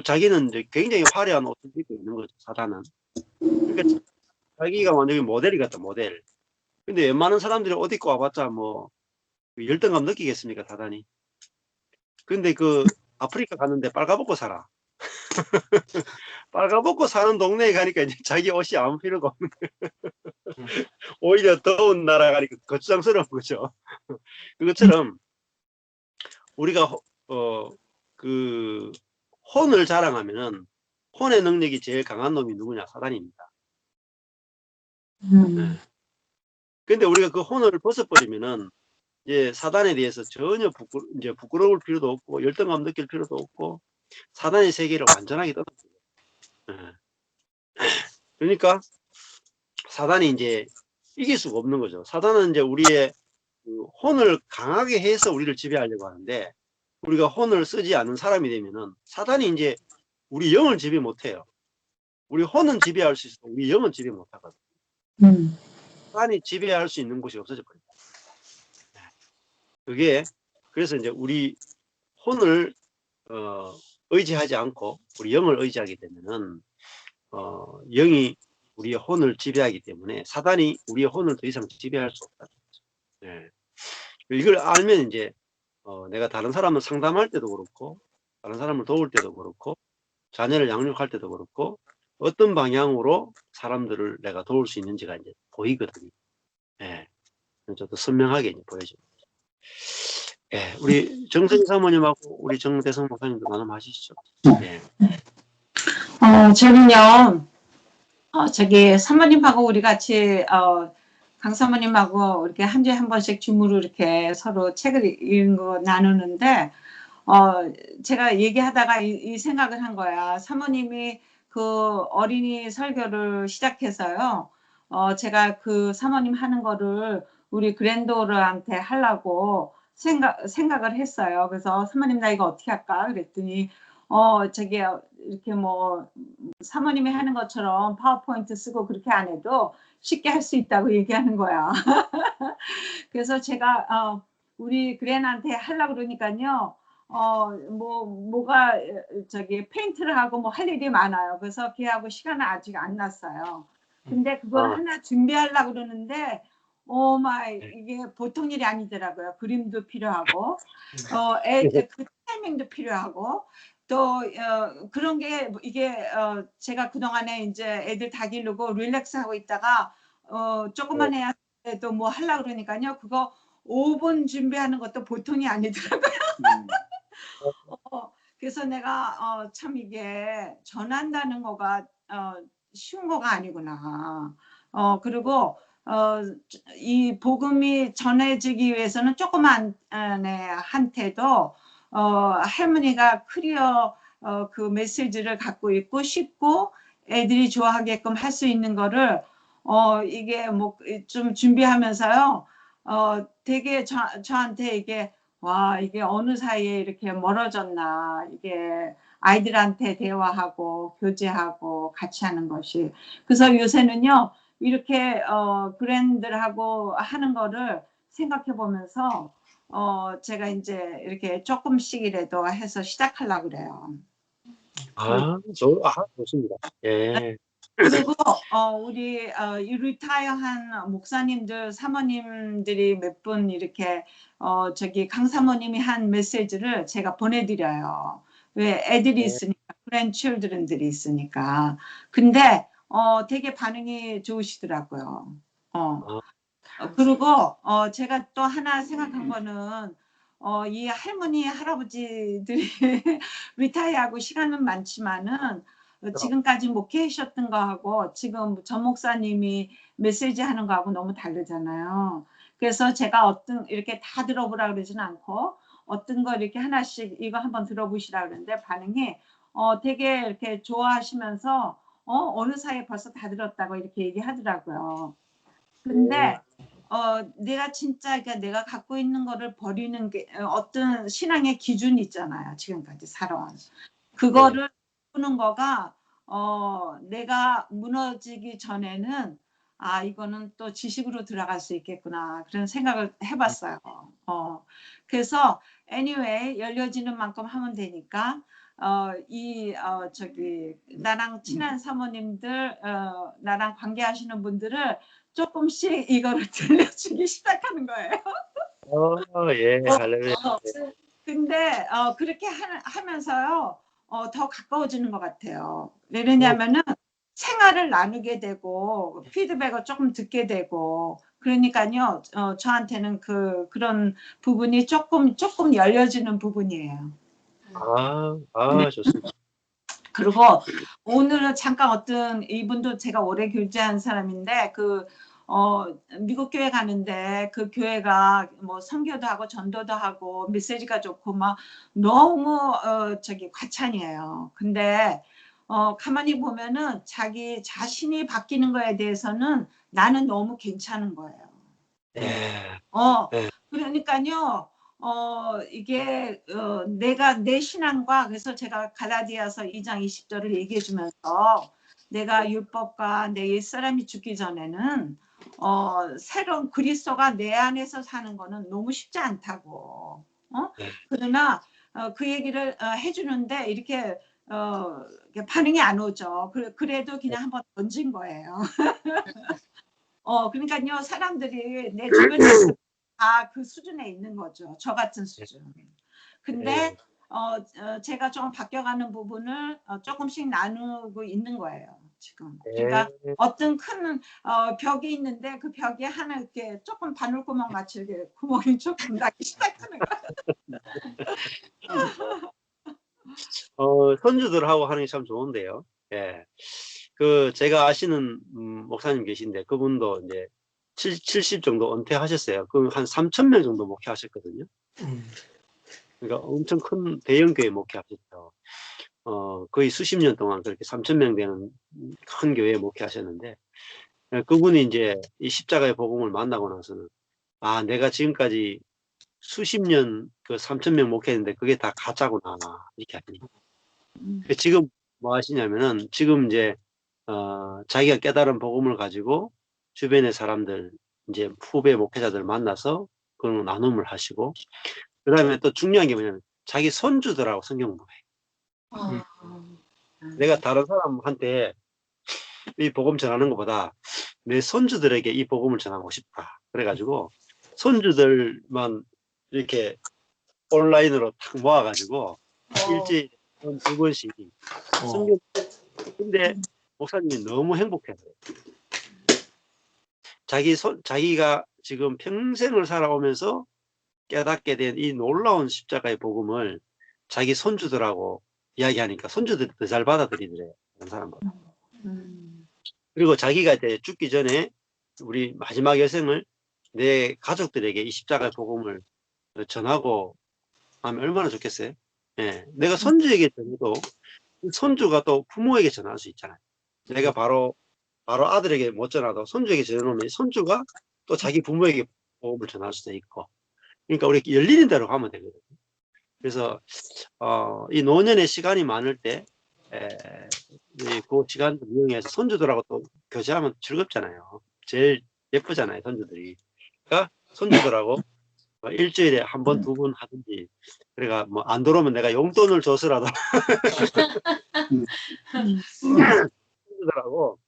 자기는 이제 굉장히 화려한 옷을 입고 있는 거죠. 사단은. 그러니까 자기가 완전히 모델이 같다. 모델. 근데 웬만한 사람들이 옷 입고 와봤자 뭐 열등감 느끼겠습니까? 사단이. 근데 아프리카 갔는데 빨가벗고 살아. 빨가벗고 사는 동네에 가니까 이제 자기 옷이 아무 필요가 없는 거예요. 오히려 더운 나라 가니까 거추장스러운 거죠. 그것처럼 우리가 혼을 자랑하면은 혼의 능력이 제일 강한 놈이 누구냐? 사단입니다. 네. 근데 우리가 그 혼을 벗어버리면은 이제 사단에 대해서 전혀 부끄러울 필요도 없고 열등감 느낄 필요도 없고 사단의 세계를 완전하게 떠났어요. 네. 그러니까 사단이 이제 이길 수가 없는 거죠. 사단은 이제 우리의 혼을 강하게 해서 우리를 지배하려고 하는데 우리가 혼을 쓰지 않는 사람이 되면은 사단이 이제 우리 영을 지배 못해요. 우리 혼은 지배할 수 있어. 우리 영은 지배 못하거든. 사단이 지배할 수 있는 곳이 없어져 버립니다. 그게 그래서 이제 우리 혼을 의지하지 않고 우리 영을 의지하게 되면은 영이 우리의 혼을 지배하기 때문에 사단이 우리의 혼을 더 이상 지배할 수 없다. 예. 이걸 알면 이제 내가 다른 사람을 상담할 때도 그렇고 다른 사람을 도울 때도 그렇고 자녀를 양육할 때도 그렇고 어떤 방향으로 사람들을 내가 도울 수 있는지가 이제 보이거든요. 예. 저도 선명하게 이제 보여집니다. 예. 우리 정선 사모님하고 우리 정대성 목사님도 나눔하시죠. 예. 저는요, 저기 사모님하고 우리 같이 강 사모님하고 이렇게 한 주에 한 번씩 줌으로 이렇게 서로 책을 읽는 거 나누는데 제가 얘기하다가 이 생각을 한 거야. 사모님이 그 어린이 설교를 시작해서요. 제가 그 사모님 하는 거를 우리 그랜드오르한테 하려고 생각을 했어요. 그래서 사모님 나 이거 어떻게 할까? 그랬더니 저기 이렇게 뭐 사모님이 하는 것처럼 파워포인트 쓰고 그렇게 안 해도 쉽게 할 수 있다고 얘기하는 거야. 그래서 제가 우리 그랜한테 하려고 그러니까요. 뭐가 저기 페인트를 하고 뭐 할 일이 많아요. 그래서 걔하고 시간은 아직 안 났어요. 근데 그걸 하나 준비하려고 그러는데 이게 보통 일이 아니더라고요. 그림도 필요하고 그 타이밍도 필요하고 또 그런 게 이게 제가 그동안에 이제 애들 다 기르고 릴렉스 하고 있다가 조금만 해야 또 뭐 하려고 그러니까요. 그거 5분 준비하는 것도 보통이 아니더라고요. 그래서 내가 참 이게 전한다는 거가 쉬운 거가 아니구나. 그리고 이 복음이 전해지기 위해서는 조그만 한테도 할머니가 클리어 그 메시지를 갖고 있고 쉽고 애들이 좋아하게끔 할 수 있는 거를 이게 뭐 좀 준비하면서요. 되게 저한테 이게 와 이게 어느 사이에 이렇게 멀어졌나 이게 아이들한테 대화하고 교제하고 같이 하는 것이 그래서 요새는요 이렇게 그랜들하고 하는 거를 생각해 보면서 제가 이제 이렇게 조금씩이라도 해서 시작하려고 그래요. 좋습니다. 예. 그리고 우리 이 리타이어한 목사님들 사모님들이 몇 분 이렇게 저기 강 사모님이 한 메시지를 제가 보내드려요. 왜 애들이 있으니까 그랜칠드런들이 있으니까. 근데 되게 반응이 좋으시더라고요. 그리고 제가 또 하나 생각한 거는 이 할머니 할아버지들이 리타이어하고 시간은 많지만은 지금까지 목회하셨던 거하고 지금 전 목사님이 메시지 하는 거하고 너무 다르잖아요. 그래서 제가 이렇게 다 들어보라 그러지는 않고 어떤 거 이렇게 하나씩 이거 한번 들어보시라 그러는데 반응이 되게 이렇게 좋아하시면서 어느 사이에 벌써 다 들었다고 이렇게 얘기하더라고요. 근데 내가 진짜 그러니까 내가 갖고 있는 거를 버리는 게 어떤 신앙의 기준이 있잖아요. 지금까지 살아온 그거를 푸는 거가 내가 무너지기 전에는 이거는 또 지식으로 들어갈 수 있겠구나 그런 생각을 해봤어요. 그래서 anyway 열려지는 만큼 하면 되니까 저기 나랑 친한 사모님들 나랑 관계하시는 분들을 조금씩 이거를 들려주기 시작하는 거예요. 예, 할렐루야. 근데 그렇게 하면서요 더 가까워지는 것 같아요. 왜냐면은 생활을 나누게 되고 피드백을 조금 듣게 되고 그러니까요 저한테는 그런 부분이 조금 열려지는 부분이에요. 좋습니다. 그리고 오늘은 잠깐 어떤 이분도 제가 오래 교제한 사람인데 미국 교회 가는데 그 교회가 뭐 선교도 하고 전도도 하고 메시지가 좋고 막 너무 저기 과찬이에요. 근데 가만히 보면은 자기 자신이 바뀌는 거에 대해서는 나는 너무 괜찮은 거예요. 그러니까요. 이게 내가 내 신앙과 그래서 제가 갈라디아서 2장 20절을 얘기해 주면서 내가 율법과 내 옛사람이 죽기 전에는 새로운 그리스도가 내 안에서 사는 거는 너무 쉽지 않다고. 그러나 그 얘기를 해주는데 이렇게 반응이 안 오죠. 그래도 그냥 한번 던진 거예요. 그러니까요, 사람들이 내 주변에 다 그 수준에 있는 거죠. 저 같은 수준. 근데 제가 좀 바뀌어가는 부분을 조금씩 나누고 있는 거예요, 지금. 그러니까 어떤 큰 벽이 있는데 그 벽에 하나 이렇게 조금 바늘구멍 같이 이렇게 구멍이 조금 나기 시작하는 거예요. 손주들하고 하는 게 참 좋은데요. 예. 제가 아시는 목사님 계신데 그분도 이제 70 정도 은퇴하셨어요. 그럼 한 3,000명 정도 목회하셨거든요. 그러니까 엄청 큰 대형 교회 목회하셨죠. 거의 수십 년 동안 그렇게 3,000명 되는 큰 교회에 목회하셨는데, 그분이 이제 이 십자가의 복음을 만나고 나서는, 내가 지금까지 수십 년 그 3,000명 목회했는데 그게 다 가짜구나, 이렇게 하시니. 지금 뭐 하시냐면은, 지금 이제, 자기가 깨달은 복음을 가지고 주변의 사람들, 이제 후배 목회자들 만나서 그런 나눔을 하시고, 그 다음에 또 중요한 게 뭐냐면, 자기 손주들하고 성경 공부해. 내가 다른 사람한테 이 복음 전하는 것보다 내 손주들에게 이 복음을 전하고 싶다. 그래가지고 손주들만 이렇게 온라인으로 탁 모아가지고 일주일에 두 번씩 성경. 근데 목사님이 너무 행복해서요. 자기가 지금 평생을 살아오면서 깨닫게 된 이 놀라운 십자가의 복음을 자기 손주들하고 이야기하니까 손주들이 더 잘 받아들이더래요. 다른 사람보다. 그리고 자기가 이제 죽기 전에 우리 마지막 여생을 내 가족들에게 이 십자가의 복음을 전하고 하면 얼마나 좋겠어요? 예. 내가 손주에게 전해도 손주가 또 부모에게 전할 수 있잖아요. 내가 바로 아들에게 못 전하도 손주에게 전해놓으면 손주가 또 자기 부모에게 복음을 전할 수도 있고. 그러니까 우리 열리는 대로 가면 되거든요. 그래서 이 노년의 시간이 많을 때 그 시간을 이용해서 손주들하고 또 교제하면 즐겁잖아요. 제일 예쁘잖아요, 손주들이. 그러니까 손주들하고 일주일에 한 번, 두 번 하든지, 그러니까 뭐 안 들어오면 내가 용돈을 줘서라도 손주들하고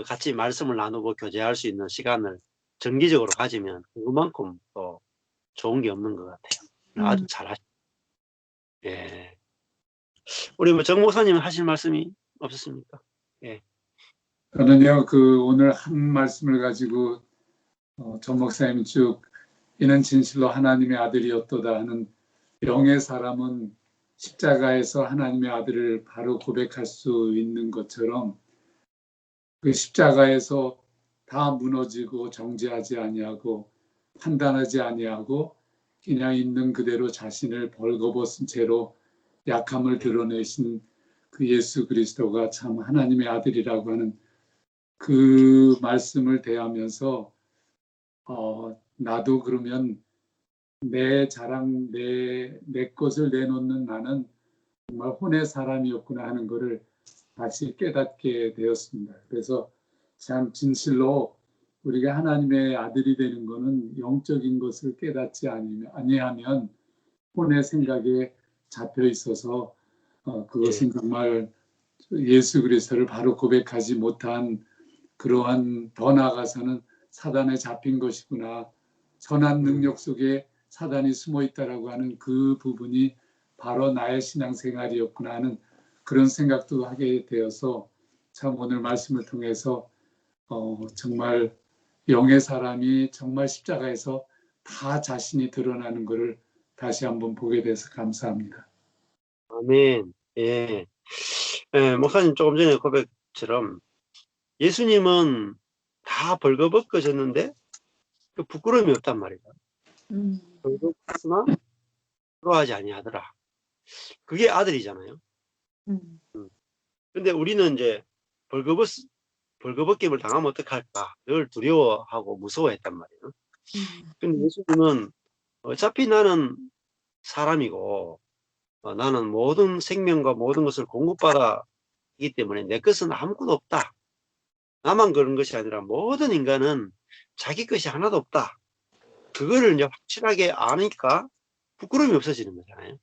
같이 말씀을 나누고 교제할 수 있는 시간을 정기적으로 가지면 그만큼 또 좋은 게 없는 것 같아요. 아주 잘하시죠. 예. 우리 정 목사님 하실 말씀이 없으십니까? 예. 저는요, 오늘 한 말씀을 가지고 정 목사님 쭉 이는 진실로 하나님의 아들이었도다 하는 영의 사람은 십자가에서 하나님의 아들을 바로 고백할 수 있는 것처럼 그 십자가에서 다 무너지고 정죄하지 아니하고 판단하지 아니하고 그냥 있는 그대로 자신을 벌거벗은 채로 약함을 드러내신 그 예수 그리스도가 참 하나님의 아들이라고 하는 그 말씀을 대하면서 나도 그러면 내 자랑, 내 것을 내놓는 나는 정말 혼의 사람이었구나 하는 것을 다시 깨닫게 되었습니다. 그래서 참 진실로 우리가 하나님의 아들이 되는 것은 영적인 것을 깨닫지 아니하면 혼의 생각에 잡혀 있어서 그것은 정말 예수 그리스도를 바로 고백하지 못한 그러한 더 나아가서는 사단에 잡힌 것이구나. 선한 능력 속에 사단이 숨어 있다라고 하는 그 부분이 바로 나의 신앙생활이었구나 하는 그런 생각도 하게 되어서 참 오늘 말씀을 통해서 정말 영의 사람이 정말 십자가에서 다 자신이 드러나는 것을 다시 한번 보게 돼서 감사합니다. 아멘. 예. 목사님 조금 전에 고백처럼 예수님은 다 벌거벗겨졌는데 그 부끄러움이 없단 말이다. 벌거벗으나 부끄러워하지 아니하더라. 그게 아들이잖아요. 근데 우리는 이제 벌거벗김을 당하면 어떡할까 늘 두려워하고 무서워했단 말이에요. 근데 예수님은 어차피 나는 사람이고 나는 모든 생명과 모든 것을 공급받았기 때문에 내 것은 아무것도 없다. 나만 그런 것이 아니라 모든 인간은 자기 것이 하나도 없다. 그거를 이제 확실하게 아니까 부끄러움이 없어지는 거잖아요.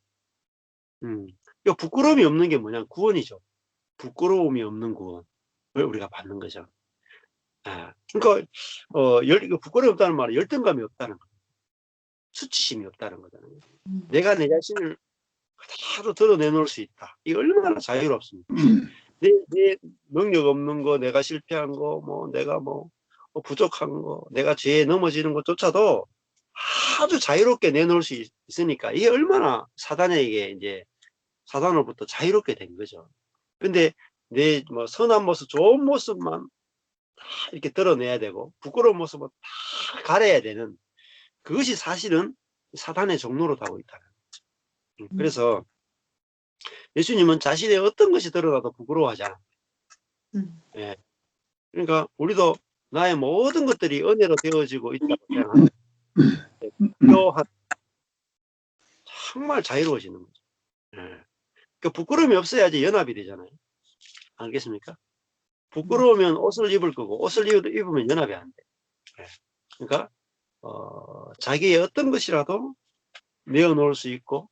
이 부끄러움이 없는 게 뭐냐? 구원이죠. 부끄러움이 없는 구원을 우리가 받는 거죠. 그러니까 부끄러움이 없다는 말은 열등감이 없다는 거예요. 수치심이 없다는 거잖아요. 내가 내 자신을 하도 드러내놓을 수 있다. 이게 얼마나 자유롭습니까? 내 능력 없는 거, 내가 실패한 거, 내가 부족한 거, 내가 죄에 넘어지는 것조차도 아주 자유롭게 내놓을 수 있으니까 이게 얼마나 사단에게 이제 사단으로부터 자유롭게 된 거죠. 근데 내 선한 모습, 좋은 모습만 다 이렇게 드러내야 되고 부끄러운 모습은 다 가려야 되는 그것이 사실은 사단의 종로로 가고 있다는 거죠. 그래서 예수님은 자신의 어떤 것이 드러나도 부끄러워하지 않아요. 예. 그러니까 우리도 나의 모든 것들이 은혜로 되어지고 있다고 생각합니다. 정말 자유로워지는 거죠. 예. 그러니까 부끄러움이 없어야지 연합이 되잖아요. 알겠습니까? 부끄러우면 옷을 입을 거고 옷을 입으면 연합이 안 돼. 예. 그러니까 자기의 어떤 것이라도 내어놓을 수 있고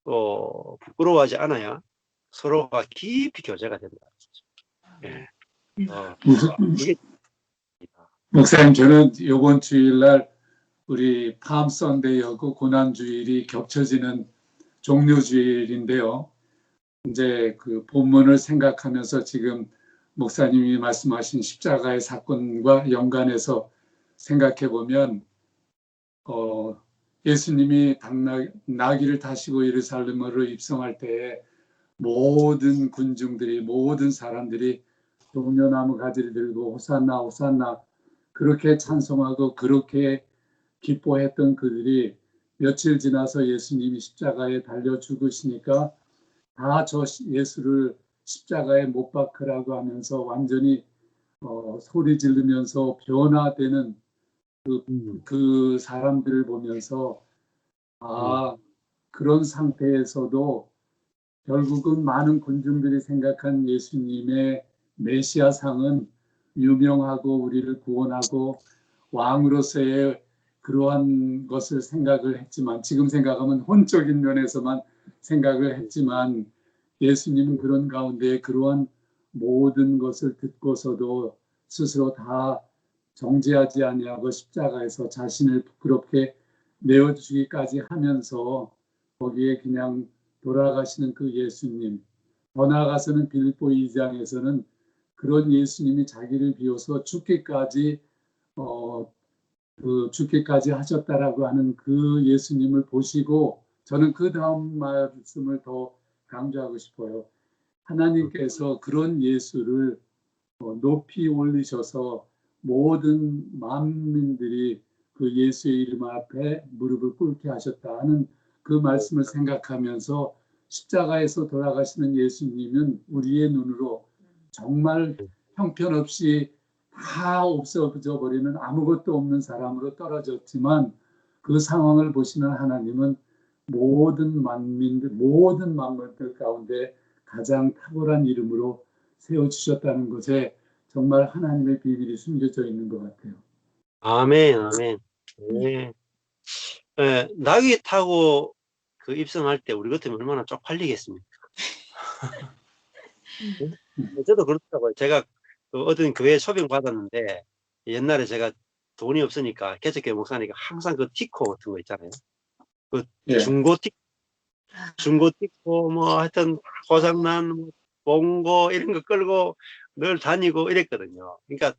또 부끄러워하지 않아야 서로가 깊이 교제가 된다. 예. 이게 목사님, 저는 이번 주일날 우리 팜 선데이하고 고난 주일이 겹쳐지는 종료 주일인데요. 이제 그 본문을 생각하면서 지금 목사님이 말씀하신 십자가의 사건과 연관해서 생각해 보면 예수님이 나귀를 타시고 예루살렘으로 입성할 때에 모든 군중들이, 모든 사람들이 종려나무 가지를 들고 호산나 호산나 그렇게 찬송하고 그렇게 기뻐했던 그들이 며칠 지나서 예수님이 십자가에 달려 죽으시니까 다 저 예수를 십자가에 못 박으라고 하면서 완전히 소리 지르면서 변화되는 그 사람들을 보면서 그런 상태에서도 결국은 많은 군중들이 생각한 예수님의 메시아상은 유명하고 우리를 구원하고 왕으로서의 그러한 것을 생각을 했지만, 지금 생각하면 혼적인 면에서만 생각을 했지만, 예수님은 그런 가운데 그러한 모든 것을 듣고서도 스스로 다 정죄하지 아니하고 십자가에서 자신을 부끄럽게 내어주기까지 하면서 거기에 그냥 돌아가시는 그 예수님, 더 나아가서는 빌립보 2장에서는 그런 예수님이 자기를 비워서 죽기까지 죽기까지 하셨다라고 하는 그 예수님을 보시고, 저는 그 다음 말씀을 더 강조하고 싶어요. 하나님께서 그런 예수를 높이 올리셔서 모든 만민들이 그 예수의 이름 앞에 무릎을 꿇게 하셨다 하는 그 말씀을 생각하면서 십자가에서 돌아가시는 예수님은 우리의 눈으로 정말 형편없이 다 없어져 버리는 아무것도 없는 사람으로 떨어졌지만, 그 상황을 보시는 하나님은 모든 만민들, 모든 만물들 가운데 가장 탁월한 이름으로 세워주셨다는 것에 정말 하나님의 비밀이 숨겨져 있는 것 같아요. 아멘, 아멘. 네. 나귀 타고 그 입성할 때 우리 같으면 얼마나 쪽팔리겠습니까? 저도 그렇더라고요. 제가 어떤 교회에 초빙 받았는데, 옛날에 제가 돈이 없으니까 개척교회 목사니까 항상 그 티코 같은 거 있잖아요. 그 예. 중고 티코 하여튼 고장난 봉고 이런 거 끌고 늘 다니고 이랬거든요. 그러니까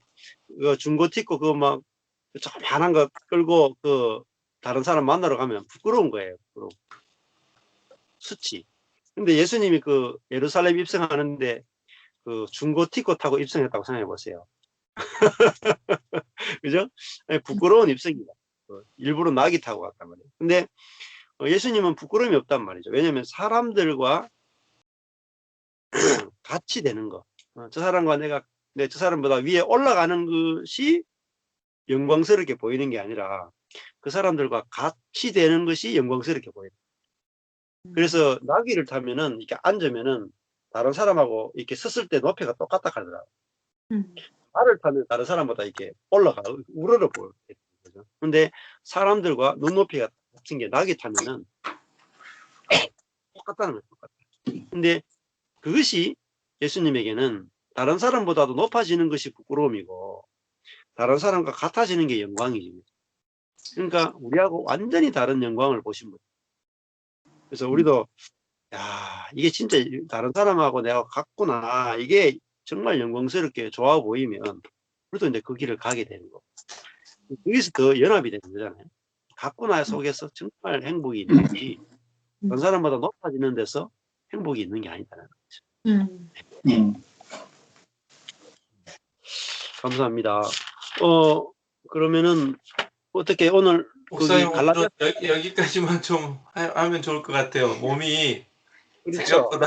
그 중고 티코 그거 막 조그만한 거 끌고 다른 사람 만나러 가면 부끄러운 거예요. 부끄러워. 수치. 근데 예수님이 그 예루살렘 입성하는데 그 중고 티코 타고 입성했다고 생각해 보세요. 그죠? 부끄러운 입성이다. 일부러 나귀 타고 갔단 말이에요. 근데 예수님은 부끄러움이 없단 말이죠. 왜냐하면 사람들과 같이 되는 거. 저 사람과 저 사람보다 위에 올라가는 것이 영광스럽게 보이는 게 아니라 그 사람들과 같이 되는 것이 영광스럽게 보여요. 그래서 나귀를 타면은 이렇게 앉으면은 다른 사람하고 이렇게 섰을 때 높이가 똑같다 하더라고요. 말을 타면 다른 사람보다 이렇게 우러러 보여요. 근데 사람들과 눈높이가 같은 게 나귀 타면은 똑같다는 거예요. 똑같다. 근데 그것이 예수님에게는 다른 사람보다도 높아지는 것이 부끄러움이고 다른 사람과 같아지는 게 영광이지. 그러니까 우리하고 완전히 다른 영광을 보신 거예요. 그래서 우리도 야, 이게 진짜 다른 사람하고 내가 같구나. 이게 정말 영광스럽게 좋아 보이면 우리도 이제 그 길을 가게 되는 거고. 거기서 더 연합이 되는 거잖아요. 같구나 속에서 정말 행복이 있는지 다른 사람보다 높아지는 데서 행복이 있는 게 아니다라는 거죠. 감사합니다. 그러면은 어떻게 오늘 목사님 거기 갈라디아 오늘은 여기까지만 좀 하면 좋을 것 같아요. 몸이 그렇죠. 생각보다